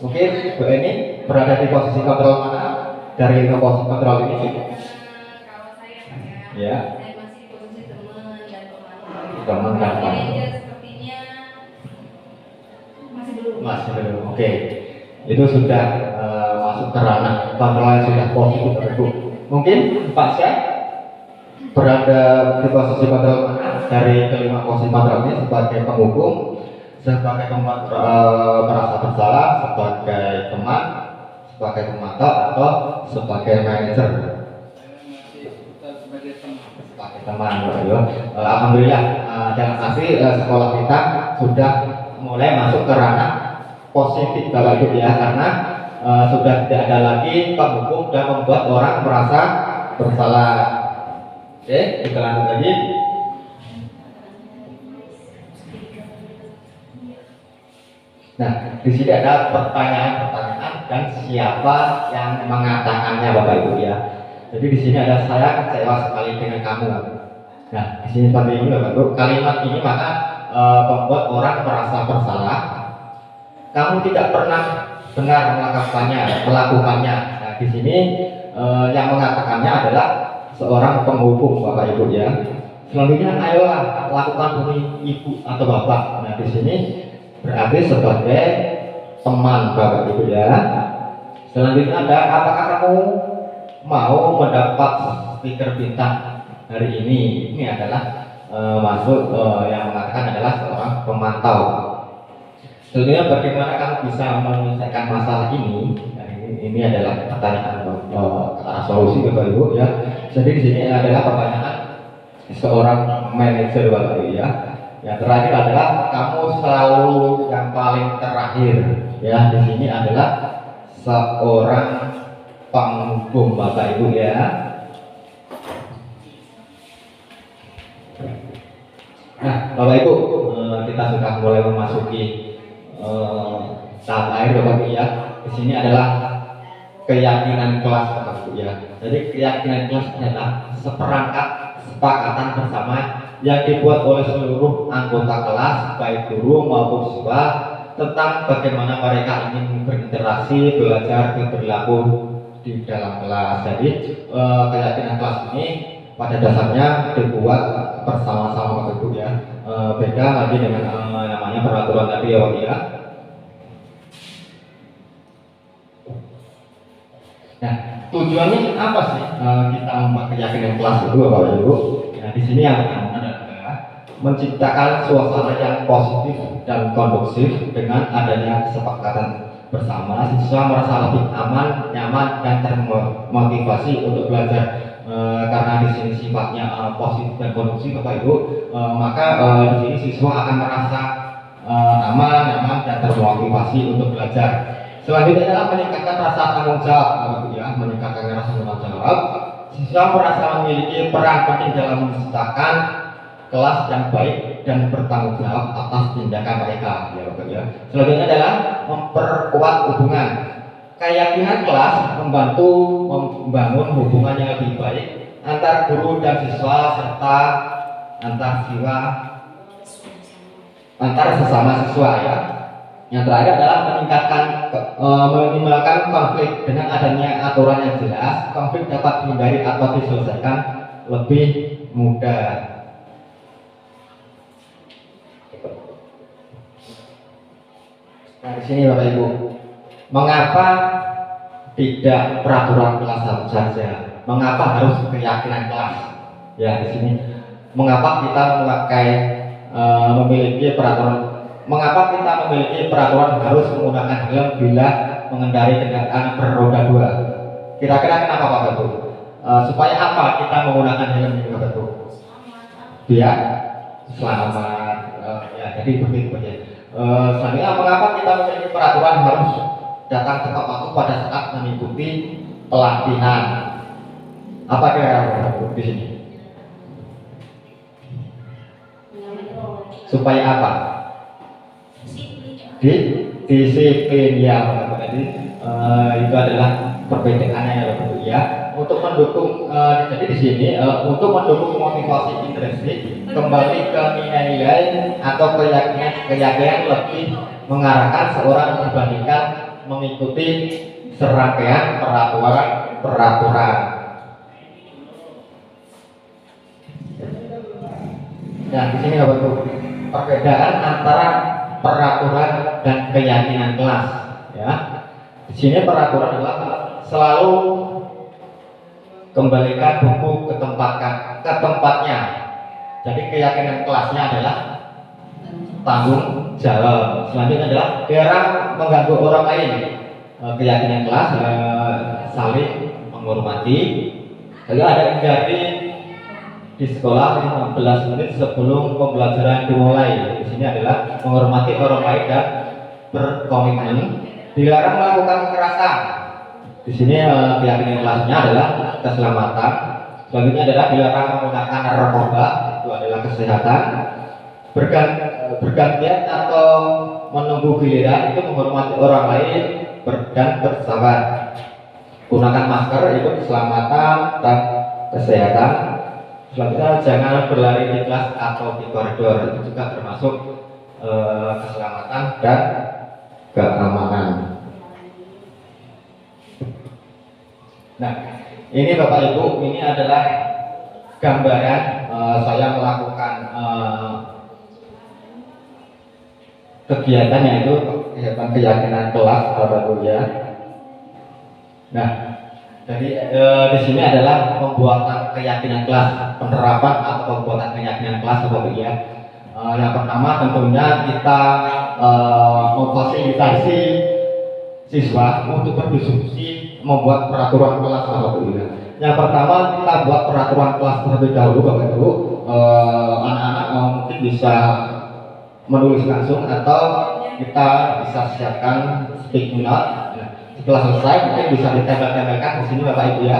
Mungkin Bu Eni berada di posisi kontrol mana dari 5 posisi kontrol ini? Kalau saya Ya. saya masih posisi teman dan pemantau. Teman dan pemantau. Manajer sepertinya masih belum. Masih belum. Oke. Itu sudah masuk ke ranah kontrol yang sudah positif Bapak Ibu. Mungkin Pak Syah berada di posisi kontrol mana dari kelima posisi kontrol ini sebagai penghukum, sebagai tempat merasa bersalah, sebagai teman, sebagai pemantau atau sebagai manajer? Sebagai teman, ya. Alhamdulillah dalam arti sekolah kita sudah mulai masuk ke ranah positif Bapak Ibu ya, karena sudah tidak ada lagi penghukum dan membuat orang merasa bersalah. Oke, kita lanjut lagi. Nah, di sini ada pertanyaan-pertanyaan dan siapa yang mengatakannya Bapak Ibu ya. Jadi di sini ada saya kecewa sekali dengan kamu. Nah, di sini seperti ini Bapak Ibu. Kalimat ini maka membuat orang merasa bersalah. Kamu tidak pernah benar melakukannya. Nah, di sini yang mengatakannya adalah seorang penghukum Bapak Ibu ya. Selanjutnya ayolah lakukan demi ibu atau bapak. Nah, di sini berarti sebagai teman Bapak Ibu ya. Selanjutnya ada apakah kamu mau mendapat stiker bintang hari ini? Ini adalah masuk yang mengatakan adalah seorang pemantau. Selanjutnya bagaimana kamu bisa menyelesaikan masalah ini? Nah, ini adalah pertanyaan ke arah solusi Bapak Ibu ya. Jadi di sini adalah pertanyaan seorang manajer Bapak Ibu ya. Yang terakhir adalah kamu selalu yang paling terakhir ya. Di sini adalah seorang penghukum Bapak Ibu ya. Nah Bapak Ibu, kita sudah mulai memasuki tahap akhir Bapak Ibu ya. Di sini adalah keyakinan kelas Bapak Ibu ya. Jadi keyakinan kelas adalah seperangkat kesepakatan bersama yang dibuat oleh seluruh anggota kelas, baik guru maupun siswa, tentang bagaimana mereka ingin berinteraksi, belajar, dan berlaku di dalam kelas. Jadi keyakinan kelas ini pada dasarnya dibuat bersama-sama Bapak Ibu ya. Beda lagi dengan namanya peraturan tadi ya Bapak ya. Nah, tujuannya apa sih kita membuat keyakinan kelas itu Bapak Ibu? Nah, di sini yang pertama adalah menciptakan suasana yang positif dan kondusif dengan adanya kesepakatan bersama. Siswa merasa lebih aman, nyaman, dan termotivasi untuk belajar. Karena di sini sifatnya positif dan kondusif Bapak Ibu, maka di sini siswa akan merasa aman, nyaman, dan termotivasi untuk belajar. Selanjutnya adalah meningkatkan rasa tanggung jawab, Bapak Ibu ya, meningkatkan rasa tanggung jawab. Siswa merasa memiliki peran penting dalam menciptakan kelas yang baik dan bertanggung jawab atas tindakan mereka, ya Bapak ya. Selanjutnya adalah memperkuat hubungan. Keyakinan kelas membantu membangun hubungan yang lebih baik antar guru dan siswa serta antar sesama siswa ya. Yang terakhir adalah menimbulkan konflik. Dengan adanya aturan yang jelas, konflik dapat dihindari atau diselesaikan lebih mudah. Nah, di sini Bapak Ibu, mengapa tidak peraturan kelas saja? Mengapa harus keyakinan kelas? Ya, di sini mengapa kita memiliki peraturan? Mengapa kita memiliki peraturan harus menggunakan helm bila mengendarai kendaraan berroda 2? Kira-kira kenapa Bapak Ibu? Supaya apa kita menggunakan helm ini Bapak Ibu? Biar selamat. Ya, jadi begitu ya. Selanjutnya, mengapa kita memiliki peraturan harus datang tepat waktu pada saat mengikuti pelatihan? Apa kira-kira di sini? Supaya apa? Disiplin ya, jadi itu adalah perbedaannya ya Bapak ya. Untuk mendukung jadi di sini untuk mendukung motivasi intrinsik, kembali ke nilai-nilai atau keyakinan lebih mengarahkan seorang dibandingkan mengikuti serangkaian peraturan. Nah, di sini Bapak Ibu, perbedaan antara peraturan dan keyakinan kelas ya. Di sini peraturan adalah selalu kembalikan buku ke tempatnya. Jadi keyakinan kelasnya adalah tanggung jawab. Selanjutnya adalah jarang mengganggu orang lain. Keyakinan kelas saling menghormati. Lalu ada jadi di sekolah 15 menit sebelum pembelajaran dimulai. Di sini adalah menghormati orang lain dan berkomitmen. Dilarang melakukan kekerasan. Di sini keyakinan kelasnya adalah keselamatan. Selanjutnya adalah dilarang menggunakan narkoba, itu adalah kesehatan. Bergantian atau menunggu giliran itu menghormati orang lain dan bersahabat. Gunakan masker itu keselamatan dan kesehatan. Selanjutnya jangan berlari di kelas atau di koridor, itu juga termasuk keselamatan dan keamanan. Nah, ini Bapak Ibu, ini adalah gambaran saya melakukan kegiatan yaitu keyakinan kelas Bapak Ibu ya. Nah, jadi di sini adalah pembuatan keyakinan kelas, penerapan atau pembuatan keyakinan kelas Bapak Ibu ya. Yang pertama tentunya kita memfasilitasi siswa untuk berdiskusi membuat peraturan kelas Bapak Ibu ya. Yang pertama kita buat peraturan kelas terlebih dahulu Bapak Ibu. Anak-anak mungkin bisa menulis langsung atau kita bisa siapkan sticky note. Setelah selesai mungkin bisa ditempel-tempelkan di sini Bapak Ibu ya.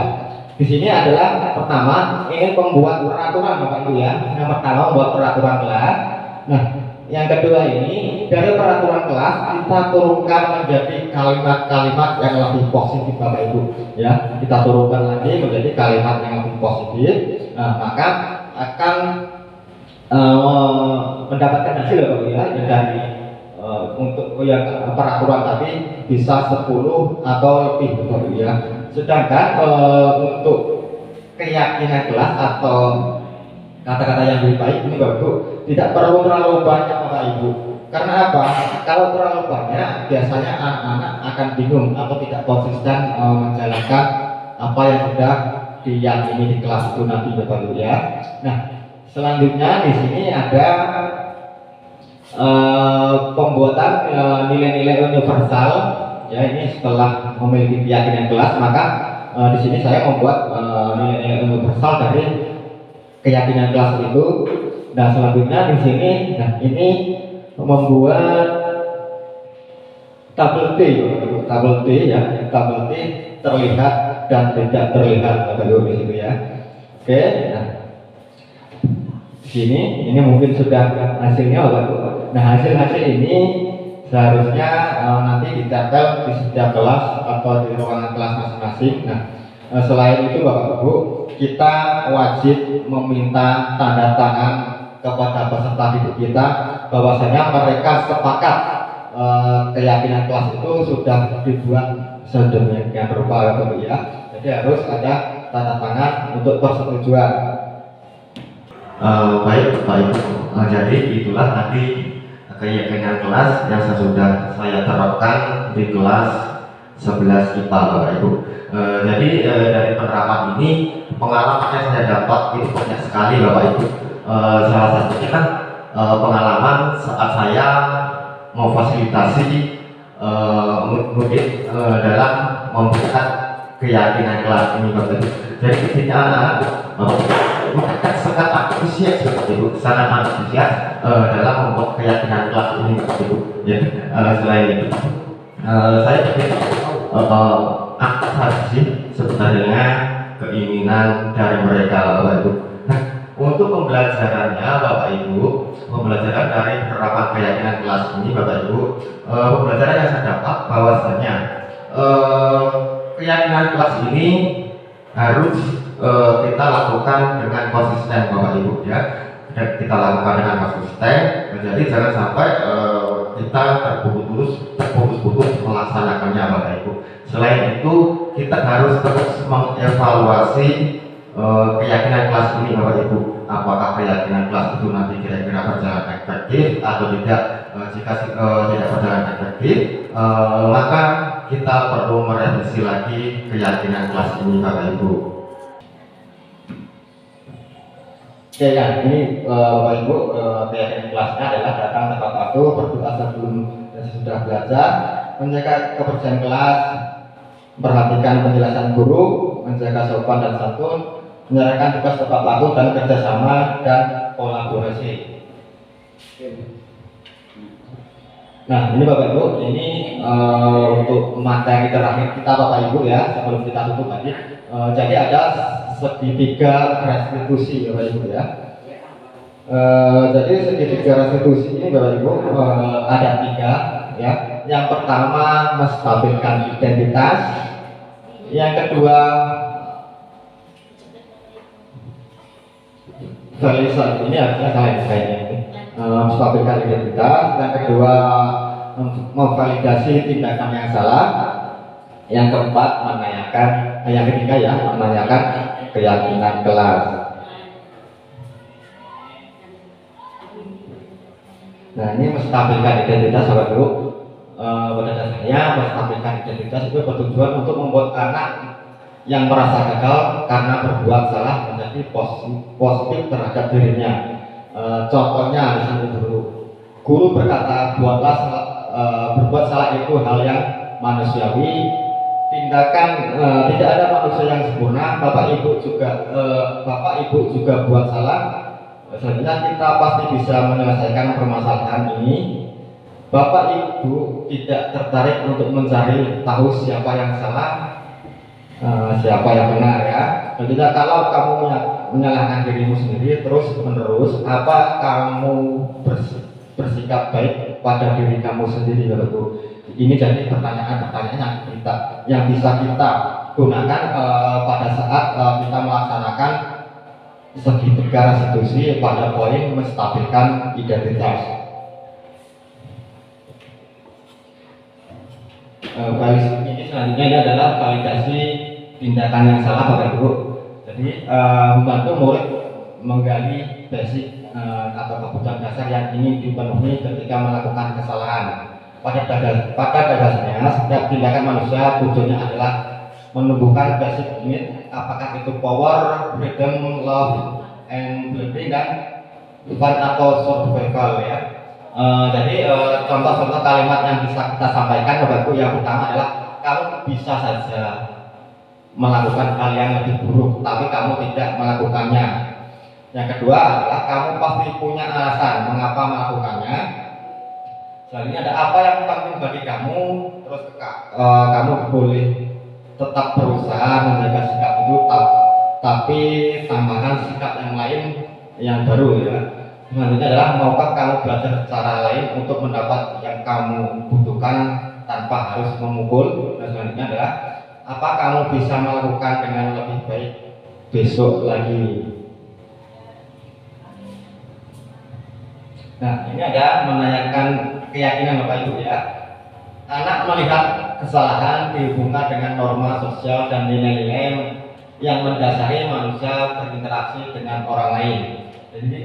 Di sini adalah pertama ingin membuat peraturan Bapak Ibu ya. Yang pertama membuat peraturan kelas. Nah, yang kedua ini dari peraturan kelas kita turunkan menjadi kalimat-kalimat yang lebih positif Bapak Ibu ya. Kita turunkan lagi menjadi kalimat yang lebih positif. Nah, maka akan mendapatkan hasil Bapak Ibu ya. Dari untuk yang peraturan tadi bisa 10 atau lebih Bapak Ibu ya. Sedangkan untuk keyakinan kelas atau kata-kata yang lebih baik ini Bapak Ibu tidak perlu terlalu banyak Bapak Ibu. Karena apa? Kalau terlalu banyak biasanya anak-anak akan bingung atau tidak konsisten menjalankan apa yang sudah diyakini di kelas itu nanti Bapak Ibu ya. Nah, selanjutnya di sini ada pembuatan nilai-nilai universal ya. Ini setelah memiliki keyakinan kelas, maka di sini saya membuat nilai-nilai universal dari keyakinan kelas itu. Nah, selanjutnya di sini, nah ini membuat tabel T ya. Tabel T terlihat dan tidak terlihat Bapak Ibu di situ ya. Oke, nah di sini ini mungkin sudah hasilnya Bapak Ibu. Nah, hasil ini seharusnya nanti ditempel di setiap kelas atau di ruangan kelas masing-masing. Nah, selain itu Bapak Ibu, kita wajib meminta tanda tangan kepada peserta didik kita bahwasanya mereka sepakat keyakinan kelas itu sudah dibuat sedemikian rupa Bapak Ibu ya. Jadi harus ada tanda tangan untuk persetujuan. Baik Bapak Ibu, jadi itulah tadi keyakinan kelas yang sudah saya terapkan di kelas 11 IPA Bapak Ibu. Jadi dari penerapan ini pengalaman yang saya dapat itu banyak sekali Bapak Ibu. Salah satunya kan pengalaman saat saya memfasilitasi murid dalam membuat keyakinan kelas ini Bapak Ibu. Jadi ketika mereka sangat antusias seperti itu, sangat antusias dalam membuat keyakinan kelas ini Bapak Ibu. Ya, selain itu saya pikir apa sih sebenarnya keinginan dari mereka Bapak Ibu. Nah, untuk pembelajarannya Bapak Ibu, pembelajaran dari penerapan keyakinan kelas ini Bapak Ibu, pembelajaran yang saya dapat bahwasanya keyakinan kelas ini harus kita lakukan dengan konsisten Bapak Ibu ya. Kita lakukan dengan konsisten, jadi jangan sampai kita terputus-putus melaksanakannya Bapak Ibu. Selain itu kita harus terus mengevaluasi keyakinan kelas ini Bapak Ibu. Apakah keyakinan kelas itu nanti kira-kira berjalan efektif atau tidak? Jika tidak berjalan efektif, maka kita perlu merevisi lagi keyakinan kelas ini Bapak Ibu. Ya, ini Bapak Ibu, keyakinan kelasnya adalah datang tepat waktu, berdoa sebelum dan sesudah belajar, menjaga kebersihan kelas, perhatikan penjelasan guru, menjaga sopan dan santun, menyerahkan tugas tepat waktu dan kerjasama dan kolaborasi. Nah, ini Bapak Ibu, ini untuk materi terakhir kita Bapak Ibu ya, sebelum kita tutup tadi. Jadi ada segitiga restitusi Bapak Ibu ya. Jadi segitiga restitusi ini Bapak Ibu ada 3 ya. Yang pertama menstabilkan identitas, yang kedua validasi, ini harusnya kayaknya ini menstabilkan identitas, yang kedua memvalidasi tindakan yang salah, yang keempat menanyakan, yang ketiga ya menanyakan keyakinan kelas. Nah, ini menstabilkan identitas Bapak Ibu. Pada dasarnya menstabilkan identitas itu bertujuan untuk membuat anak yang merasa gagal karena berbuat salah menjadi positif terhadap dirinya. Contohnya di sini dulu, guru berkata berbuat salah itu hal yang manusiawi. Tindakan tidak ada manusia yang sempurna. Bapak Ibu juga buat salah. Selanjutnya kita pasti bisa menyelesaikan permasalahan ini. Bapak Ibu tidak tertarik untuk mencari tahu siapa yang salah, siapa yang benar ya. Selanjutnya kalau kamu menyalahkan dirimu sendiri terus menerus, apa kamu bersikap baik pada diri kamu sendiri Bapak Ibu? Ini jadi pertanyaan-pertanyaan yang bisa kita gunakan pada saat kita melaksanakan segitiga restitusi pada poin menstabilkan identitas. Ini selanjutnya ini adalah validasi tindakan yang salah Bapak Ibu. Jadi membantu murid menggali basic atau kebutuhan dasar yang ingin dipenuhi ketika melakukan kesalahan. Pada dasarnya setiap tindakan manusia tujuannya adalah menumbuhkan basic need, apakah itu power, freedom, love, and beauty, dan bukan atau survival ya. Jadi contoh-contoh kalimat yang bisa kita sampaikan Bapak Ibu, yang pertama adalah kamu bisa saja melakukan hal yang lebih buruk tapi kamu tidak melakukannya. Yang kedua adalah kamu pasti punya alasan mengapa melakukannya. Selanjutnya ada apa yang penting bagi kamu, terus kamu boleh tetap berusaha menjaga sikap itu, tapi tambahkan sikap yang lain yang baru ya. Selanjutnya adalah maukah kamu belajar cara lain untuk mendapat yang kamu butuhkan tanpa harus memukul. Dan selanjutnya adalah apa kamu bisa melakukan dengan lebih baik besok lagi. Nah, ini ada menanyakan keyakinan Bapak Ibu ya. Anak melihat kesalahan dihubungkan dengan norma sosial dan nilai-nilai yang mendasari manusia berinteraksi dengan orang lain. Jadi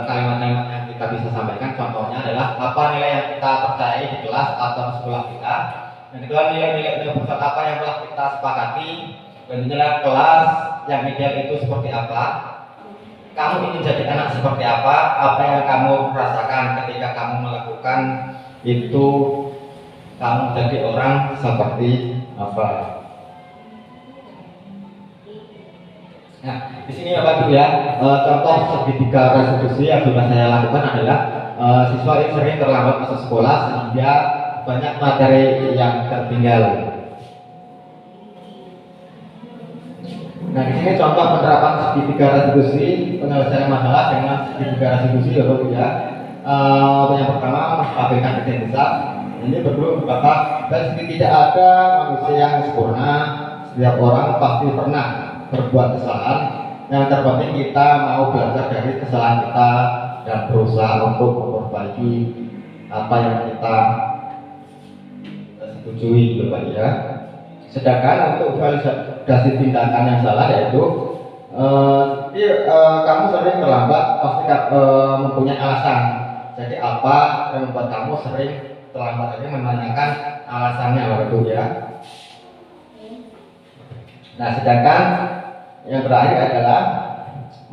kalimat-kalimat yang kita bisa sampaikan contohnya adalah apa nilai yang kita percayai di kelas atau sekolah kita. Yang kedua, nilai-nilai universal apa yang telah kita sepakati. Dan inilah kelas yang ideal itu seperti apa. Kamu ingin jadi anak seperti apa yang kamu rasakan ketika kamu melakukan itu, kamu jadi orang seperti apa. Nah, di sini Bapak Ibu ya, contoh segitiga restitusi yang sudah saya lakukan adalah siswa yang sering terlambat masuk sekolah sehingga banyak materi yang tertinggal. Nah, di sini contoh penerapan segitiga restitusi, penyelesaian masalah dengan segitiga restitusi ya Bapak ya. Yang pertama, menstabilkan identitas. Ini perlu Bapak, dan tidak ada manusia yang sempurna. Setiap orang pasti pernah berbuat kesalahan. Yang terpenting kita mau belajar dari kesalahan kita dan berusaha untuk memperbaiki apa yang kita setujui Bapak ya. Sedangkan untuk validasi tindakan yang salah yaitu kamu sering terlambat, pasti mempunyai alasan. Jadi apa yang membuat kamu sering terlambat, ini menanyakan alasannya Bapak Ibu ya. Nah, sedangkan yang terakhir adalah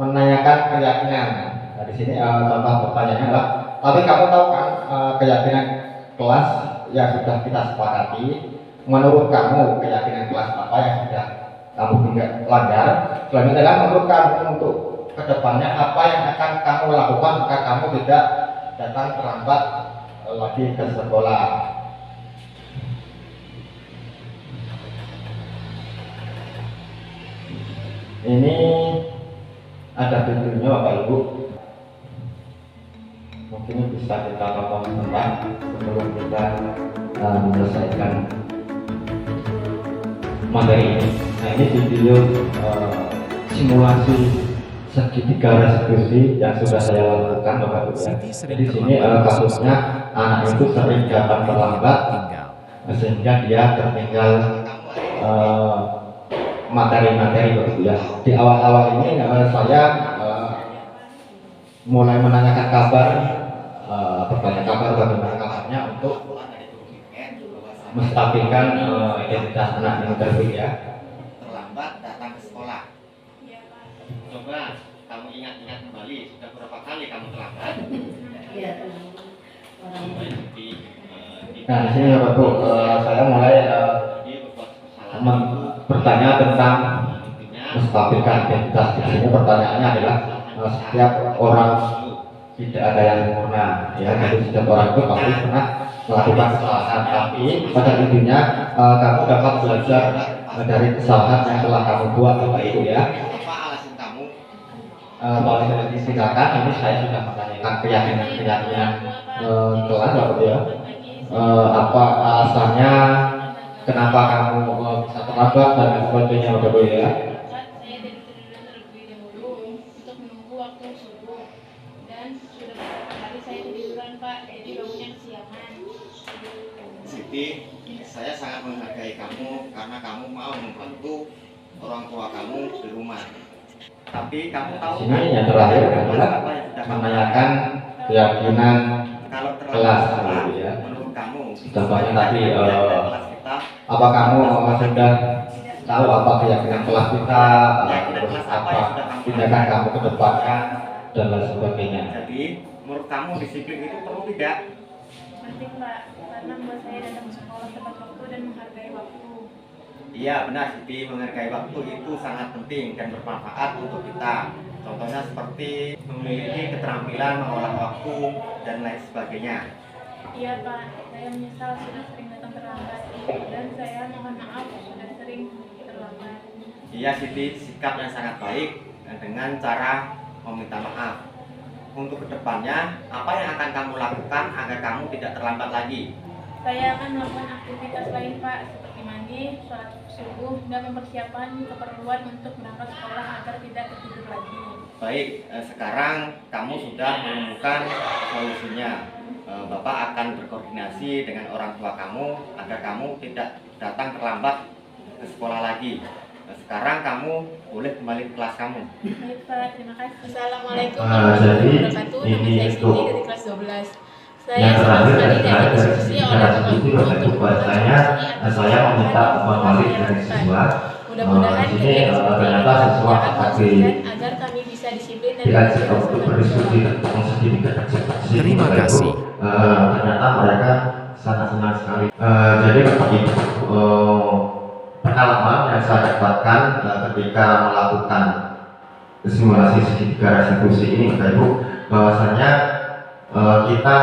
menanyakan keyakinan. Nah, di sini contoh pertanyaannya adalah, tapi kamu tahu kan keyakinan kelas yang sudah kita sepakati? Menurut kamu keyakinan kelas apa yang sudah kamu tidak langgar? Selanjutnya adalah menurut kamu untuk kedepannya apa yang akan kamu lakukan jika kamu tidak datang terlambat lagi ke sekolah. Ini ada videonya Bapak Ibu, mungkin bisa kita tonton sebentar sebelum kita menyelesaikan materi ini. Nah, ini video simulasi segitiga restitusi yang sudah saya lakukan Bapak Ibu ya. Jadi sini kasusnya anak itu sering datang terlambat sehingga dia tertinggal materi-materi Bapak Ibu ya. Di awal-awal ini saya mulai menanyakan kabar, bertanya kabar bagaimana kabarnya untuk menstabilkan identitas anak yang terbit ya. Terlambat datang ke sekolah. Coba kamu ingat-ingat kembali, sudah berapa kali kamu terlambat? Nah, di sini Bapak Ibu, saya mulai bertanya tentang menstabilkan identitas. Di sini pertanyaannya adalah setiap orang tidak ada yang sempurna ya, jadi setiap orang itu pasti pernah melakukan kesalahan, tapi pada intinya kamu dapat belajar dari kesalahan yang telah kamu buat Bapak Ibu ya. Apa alasan kamu? Kalau seperti silakan, ini saya sudah menanyakan keyakinan kelas Bapak ya. Apa alasannya? Kenapa kamu bisa terlambat dan sebagainya Bapak Ibu ya? Siti, saya sangat menghargai kamu karena kamu mau membantu orang tua kamu di rumah. Tapi kamu tahu ini yang terakhir adalah menanyakan keyakinan kelas ya. Menurut kamu, contohnya tadi apa kamu sudah tahu apa keyakinan kelas kita, Keyakinan terus kelas apa apa yang sudah kamu tindakan kamu ke depannya dan lain sebagainya. Jadi menurut kamu disiplin itu perlu tidak? Penting Pak, karena buat saya datang ke sekolah tepat waktu dan menghargai waktu. Iya benar Siti, menghargai waktu itu sangat penting dan bermanfaat untuk kita. Contohnya seperti memiliki keterampilan mengolah waktu dan lain sebagainya. Iya Pak, saya menyesal sudah sering datang terlambat dan saya mohon maaf sudah sering terlambat. Iya Siti, sikap yang sangat baik dengan cara meminta maaf. Untuk kedepannya, apa yang akan kamu lakukan agar kamu tidak terlambat lagi? Saya akan melakukan aktivitas lain Pak, seperti mandi, sholat subuh, dan mempersiapkan keperluan untuk berangkat sekolah agar tidak tertidur lagi. Baik, sekarang kamu sudah menemukan solusinya. Bapak akan berkoordinasi dengan orang tua kamu agar kamu tidak datang terlambat ke sekolah lagi. Sekarang kamu boleh kembali ke kelas kamu. Baik Pak, terima kasih. Assalamualaikum jadi warahmatullahi wabarakatuh. Nama ini saya untuk Siti dari kelas 12. Saya yang senang terakhir sekali dari diajak diskusi oleh cara Bapak itu Guru untuk untuk bahasanya saya meminta kembali dari siswa. Mudah-mudahan Di sini kegiatan seperti ini ternyata siswa dapat tapi konsisten agar kami bisa disiplin dan diajak belajar untuk bersama berdiskusi sama. tentang sedikit Terima kasih. Ternyata mereka sangat senang sekali. Jadi begitu pengalaman yang saya dapatkan ketika melakukan simulasi segitiga restitusi ini, Bapak Ibu, bahwasanya kita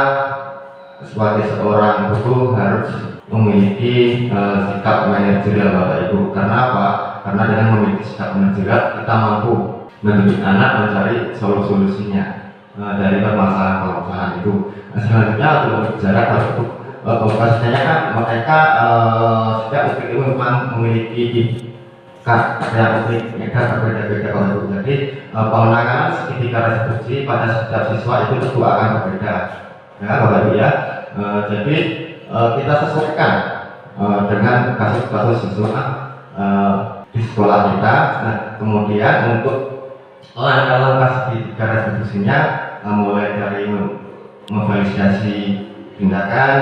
sebagai seorang guru harus memiliki sikap manajerial, Bapak Ibu. Karena apa? Karena dengan memiliki sikap manajerial kita mampu mendidik anak mencari solusinya dari permasalahan itu. Selanjutnya untuk berbicara untuk bahwasanya kan mereka setiap itu memang memiliki kreatif mereka berbeda-beda, Bapak Ibu. Jadi penanganan segitiga restitusi pada setiap siswa itu tentu akan berbeda, ya Bapak Ibu ya. Jadi kita sesuaikan dengan kasus-kasus siswa di sekolah kita. Nah, kemudian untuk langkah-langkah segitiga restitusinya mulai dari memvalidasi tindakan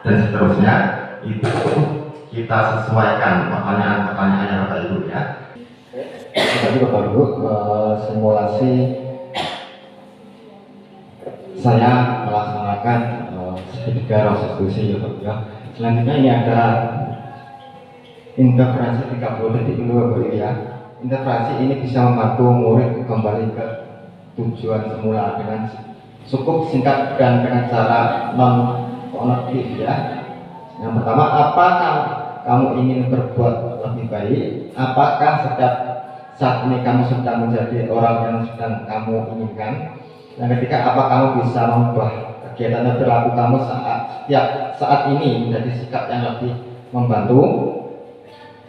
dan seterusnya itu kita sesuaikan pertanyaan-pertanyaannya Bapak Ibu ya. Tadi Bapak Ibu simulasi saya melaksanakan segitiga restitusi ya Bapak ya. Selanjutnya ini ada interferensi 30 detik dulu Bapak Ibu ya. Interferensi ini bisa membantu murid kembali ke tujuan semula dengan cukup singkat dan dengan cara non kognitif ya. Yang pertama, apakah kamu ingin berbuat lebih baik? Apakah saat ini kamu sedang menjadi orang yang sedang kamu inginkan? Yang ketiga, apa kamu bisa mengubah kegiatan dan perilaku kamu saat ini menjadi sikap yang lebih membantu?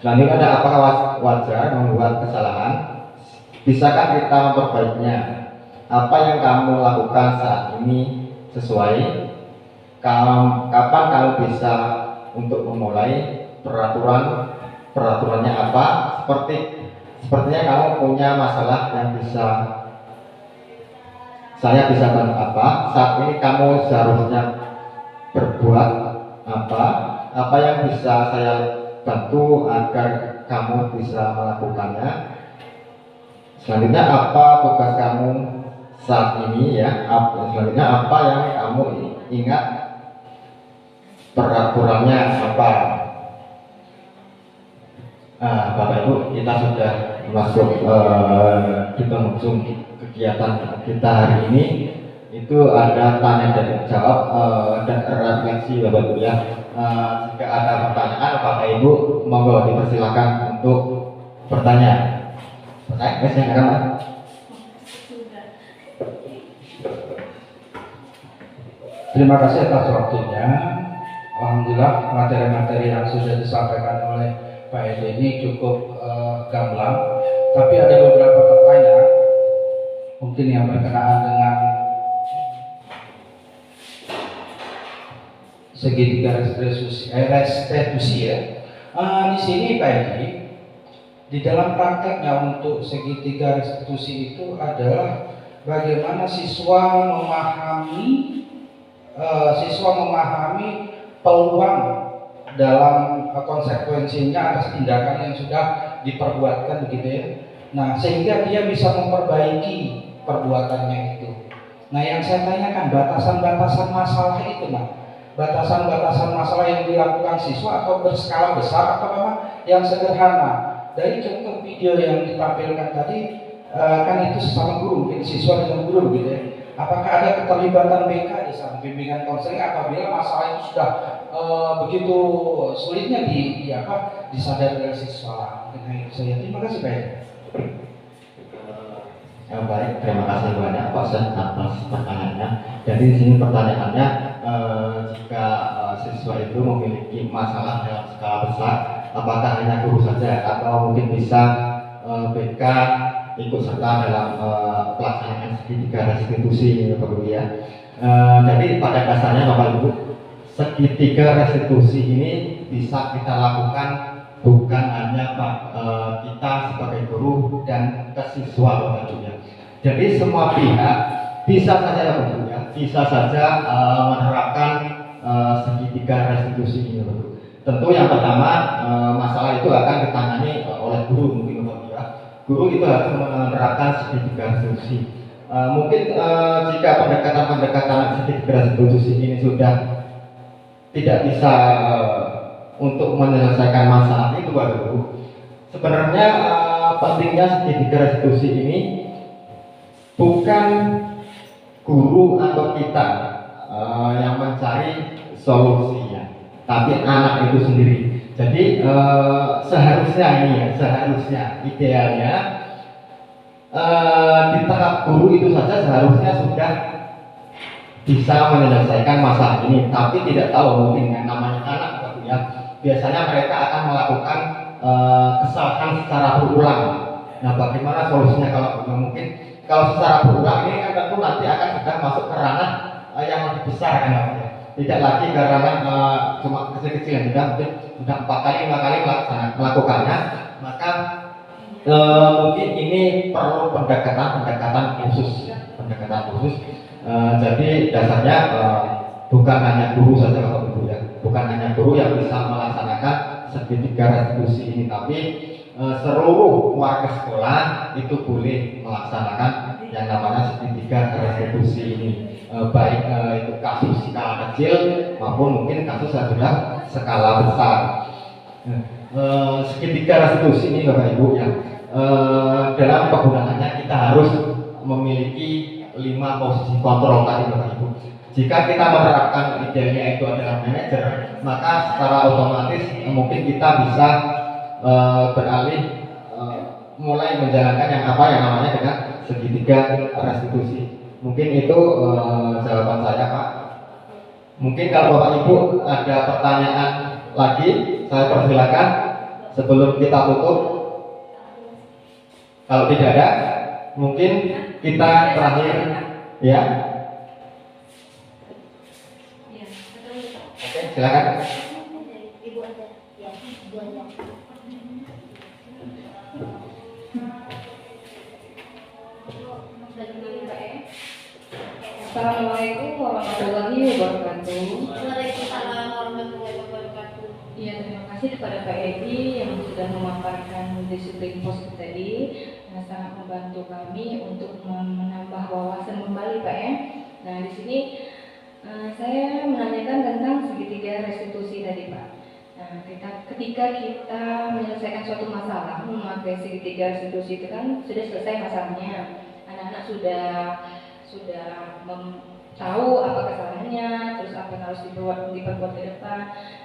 Selanjutnya ada, apakah wajar membuat kesalahan? Bisakah kita memperbaikinya? Apa yang kamu lakukan saat ini sesuai? Kapan kamu bisa untuk memulai peraturannya apa? Sepertinya kamu punya masalah yang saya bisa bantu apa? Saat ini kamu seharusnya berbuat apa yang bisa saya bantu agar kamu bisa melakukannya? Selanjutnya, apa tugas kamu saat ini ya? Selanjutnya, apa yang kamu ingat? Peraturannya apa? Bapak Ibu, kita sudah masuk di penghujung kegiatan kita hari ini. Itu ada tanya dan jawab dan refleksi Bapak Ibu ya. Jika ada pertanyaan Bapak Ibu, monggo dipersilakan untuk bertanya. Silakan. Terima kasih atas waktunya. Alhamdulillah materi-materi yang sudah disampaikan oleh Pak Edi ini cukup gamblang. Tapi ada beberapa pertanyaan mungkin yang berkenaan dengan segitiga restitusi ya. Di sini Pak Edi, di dalam prakteknya untuk segitiga restitusi itu adalah bagaimana siswa memahami peluang dalam konsekuensinya atas tindakan yang sudah diperbuatkan begitu ya. Nah, sehingga dia bisa memperbaiki perbuatannya itu. Nah, yang saya tanyakan batasan-batasan masalah itu, Pak. Batasan-batasan masalah yang dilakukan siswa atau berskala besar atau memang yang sederhana. Dari contoh video yang ditampilkan tadi, kan itu sesama guru, mungkin siswa dengan guru gitu ya. Apakah ada keterlibatan BK di sana, bimbingan konseling apabila masalah itu sudah begitu sulitnya disadari oleh siswa? Mungkin itu saja. Terima kasih Pak. Baik, terima kasih banyak Pak Sen atas pertanyaannya. Jadi di sini pertanyaannya, jika siswa itu memiliki masalah dalam skala besar, apakah hanya guru saja atau mungkin bisa BK ikut serta dalam pelaksanaan segitiga restitusi ini Bapak Ibu ya. Jadi pada dasarnya Bapak Ibu, segitiga restitusi ini bisa kita lakukan bukan hanya kita sebagai guru dan ke siswa Bapak Ibu ya. Jadi semua pihak bisa saja Bapak Ibu ya, bisa saja menerapkan segitiga restitusi ini Bapak Ibu. Tentu yang pertama masalah itu akan ditangani oleh guru mungkin Bapak Ibu ya. Guru itu harus menerapkan segitiga restitusi. Mungkin jika pendekatan-pendekatan segitiga restitusi ini sudah tidak bisa untuk menyelesaikan masalah itu Bapak Ibu. Sebenarnya pentingnya segitiga restitusi ini bukan guru atau kita yang mencari solusinya, tapi anak itu sendiri. Jadi seharusnya ini ya, seharusnya idealnya di tahap guru itu saja seharusnya sudah bisa menyelesaikan masalah ini, tapi tidak tahu mungkin yang namanya anak ya. Biasanya mereka akan melakukan kesalahan secara berulang. Nah, bagaimana solusinya kalau mungkin kalau secara berulang ini kan tentu nanti akan sudah masuk ke ranah yang lebih besar kan namanya. Tidak lagi ke ranah cuma kecil-kecil yang mungkin sudah 4 kali 5 kali melakukannya, maka mungkin ini perlu pendekatan khusus. Jadi dasarnya bukan hanya guru saja Bapak Ibu ya, bukan hanya guru yang bisa melaksanakan segitiga restitusi ini, tapi seluruh warga sekolah itu boleh melaksanakan yang namanya segitiga restitusi ini, baik itu kasus skala kecil maupun mungkin kasus yang sudah skala besar. Segitiga restitusi ini Bapak Ibu ya, dalam penggunaannya kita harus memiliki 5 posisi kontrol tadi Bapak Ibu. Jika kita menerapkan idealnya itu adalah manajer, maka secara otomatis mungkin kita bisa beralih mulai menjalankan yang namanya dengan segitiga restitusi. Mungkin itu jawaban saya Pak. Mungkin kalau Bapak Ibu ada pertanyaan lagi, saya persilakan sebelum kita tutup. Kalau tidak ada, mungkin kita terakhir ya. Oke, silakan. Assalamualaikum warahmatullahi wabarakatuh. Waalaikumsalam warahmatullahi wabarakatuh. Iya, terima kasih kepada Pak Edi yang sudah memaparkan disiplin positif tadi, yang sangat membantu kami untuk menambah wawasan kembali Pak ya. Nah di sini saya menanyakan tentang segitiga restitusi tadi Pak. Nah, ketika kita menyelesaikan suatu masalah memakai segitiga restitusi itu kan sudah selesai masalahnya, anak-anak sudah tahu apa kesalahannya, terus apa yang harus diperbuat ke depan.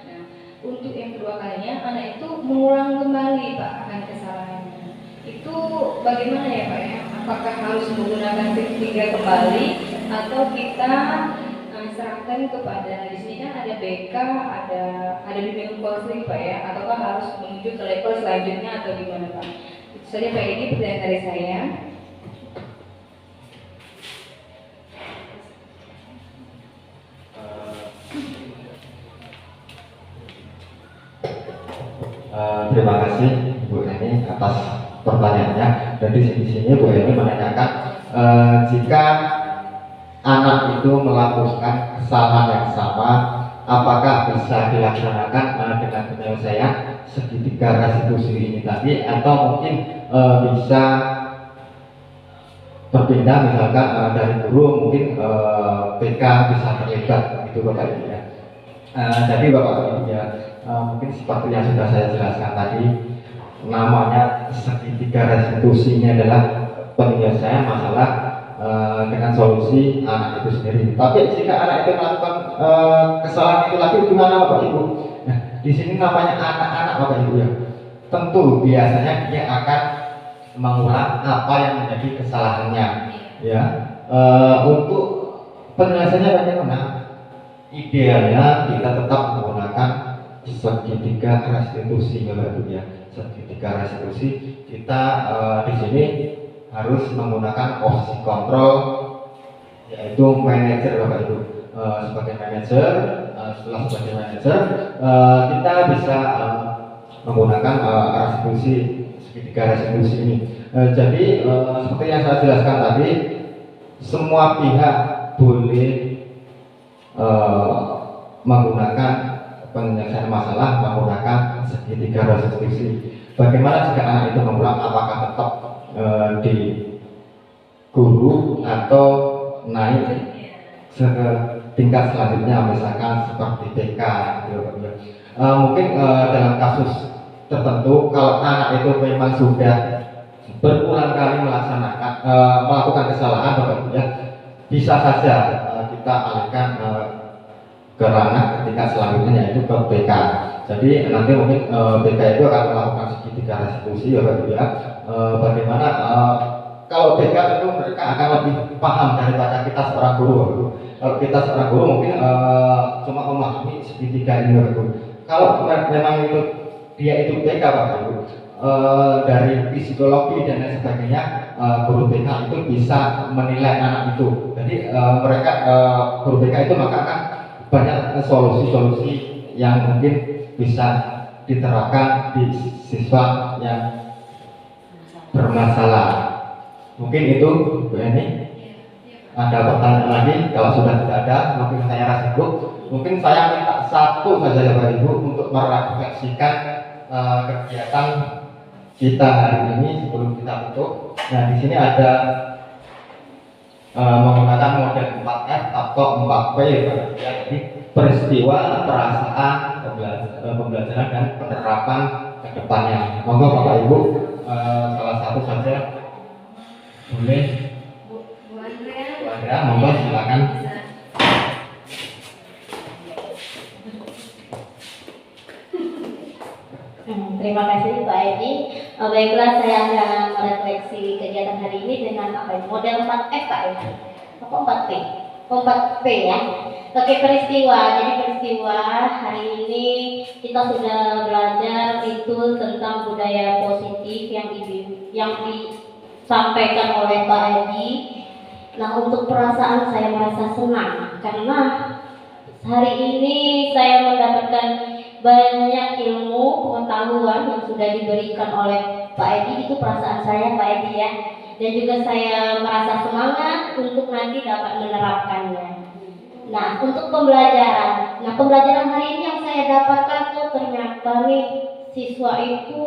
Nah, untuk yang kedua kalinya anak itu mengulang kembali Pak akan kesalahannya. Itu bagaimana ya Pak ya? Apakah harus menggunakan segitiga kembali atau kita serahkan kepada di sini kan ada BK, ada bimbingan konseling Pak ya? Ataukah harus menuju ke level selanjutnya atau gimana Pak? Itu saja Pak Edi pertanyaan dari saya. Terima kasih Bu Eni atas pertanyaannya. Dan di sini Bu Eni menanyakan jika anak itu melakukan kesalahan yang sama apakah bisa dilaksanakan dengan penyelesaian segitiga restitusi ini tadi, atau mungkin bisa berpindah, misalkan dari guru mungkin PK bisa terlibat gitu Bapak Ibu ya. Jadi Bapak Ibu ya, mungkin seperti yang sudah saya jelaskan tadi, namanya segitiga restitusi ini adalah penyelesaian masalah dengan solusi anak itu sendiri. Tapi jika anak itu melakukan kesalahan itu lagi, gimana Bapak Ibu? Nah, di sini namanya anak-anak Bapak Ibu ya. Tentu biasanya dia akan mengulang apa yang menjadi kesalahannya ya. Untuk penyelesaiannya bagaimana? Idealnya kita tetap menggunakan segitiga restitusi Bapak Ibu ya. Segitiga restitusi kita di sini harus menggunakan posisi kontrol, yaitu manajer Bapak Ibu. Sebagai manajer, setelah sebagai manajer kita bisa menggunakan restitusi segitiga restitusi ini. Jadi seperti yang saya jelaskan tadi, semua pihak boleh menggunakan penyelesaian masalah menggunakan segitiga restitusi. Bagaimana jika anak itu mengulang, apakah tetap di guru atau naik ke tingkat selanjutnya, misalkan seperti TK gitu. Mungkin dalam kasus tertentu, kalau anak itu memang sudah berulang kali melakukan kesalahan Bapak Ibu ya, bisa saja kita alihkan ke ranah ketika selanjutnya, yaitu ke BK. Jadi nanti mungkin BK itu akan melakukan segitiga restitusi Bapak Ibu ya. Bagaimana kalau BK itu mereka akan lebih paham daripada kita seorang guru. Kalau kita seorang guru mungkin cuma memahami segitiga ini Bapak Ibu. Kalau memang itu dia itu BK Bapak Ibu, dari psikologi dan lain sebagainya, guru BK itu bisa menilai anak itu. Jadi mereka guru BK itu maka akan banyak solusi-solusi yang mungkin bisa diterapkan di siswa yang bermasalah. Mungkin itu Bu Eni. Ada pertanyaan lagi? Kalau sudah tidak ada, mungkin saya rasa cukup. Mungkin saya minta satu saja Bapak Ibu untuk merefleksikan kegiatan kita hari ini sebelum kita tutup. Nah, di sini ada menggunakan model 4F atau 4P ya. Jadi peristiwa, perasaan, pembelajaran dan penerapan ke depannya. Monggo Bapak Ibu, salah satu saja boleh. Bu Andrea. Bu Andrea, monggo silakan. Terima kasih Pak Edi. Baiklah, saya akan merefleksi kegiatan hari ini dengan model 4F Pak Edi. Apa 4P? 4P ya. Oke, peristiwa. Jadi peristiwa hari ini kita sudah belajar itu tentang budaya positif yang disampaikan oleh Pak Edi. Nah, untuk perasaan saya merasa senang karena hari ini saya mendapatkan banyak ilmu pengetahuan yang sudah diberikan oleh Pak Edi. Itu perasaan saya Pak Edi ya. Dan juga saya merasa semangat untuk nanti dapat menerapkannya. Nah, untuk pembelajaran. Nah, pembelajaran hari ini yang saya dapatkan tuh ternyata nih siswa itu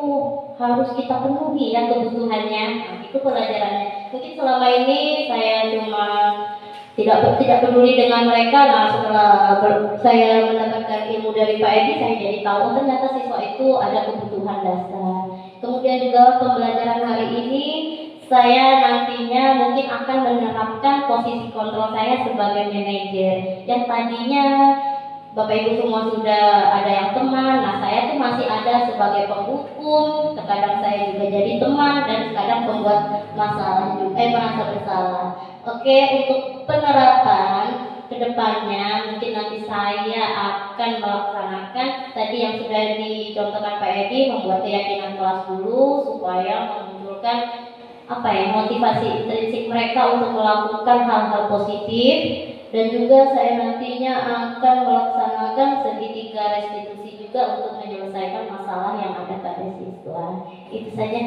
harus kita penuhi ya kebutuhannya. Nah, itu pelajarannya. Mungkin selama ini saya cuma tidak peduli dengan mereka. Nah, setelah saya mendapatkan ilmu dari Pak Edi, saya jadi tahu ternyata siswa itu ada kebutuhan dasar. Kemudian juga pembelajaran hari ini saya nantinya mungkin akan menerapkan posisi kontrol saya sebagai manajer. Yang tadinya Bapak Ibu semua sudah ada yang teman, nah saya tuh masih ada sebagai penghukum. Terkadang saya juga jadi teman dan kadang pembuat masalah juga, merasa bersalah. Oke, untuk penerapan kedepannya mungkin nanti saya akan melaksanakan tadi yang sudah dicontohkan Pak Edi, membuat keyakinan kelas dulu supaya memunculkan motivasi intrinsik mereka untuk melakukan hal-hal positif. Dan juga saya nantinya akan melaksanakan segitiga restitusi juga untuk menyelesaikan masalah yang ada pada siswa. Itu saja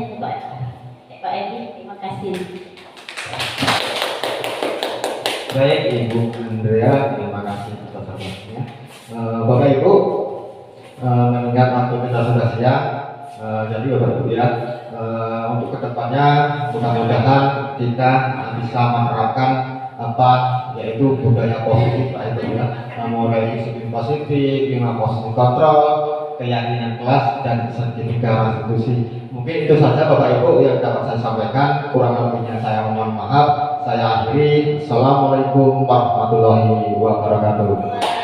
Pak Edi, terima kasih. Baik Ibu Andrea, terima kasih atas waktunya. Ibu, mengingat waktu kita sudah siang, jadi Bapak Ibu ya, untuk kedepannya mudah-mudahan kita bisa menerapkan apa yaitu budaya positif Pak Ibu ya, mulai disiplin positif, lima positif kontrol, keyakinan kelas dan sertifikat restitusi. Mungkin itu saja Bapak Ibu yang dapat saya sampaikan. Kurang lebihnya saya mohon maaf. Saya akhiri. Assalamualaikum warahmatullahi wabarakatuh.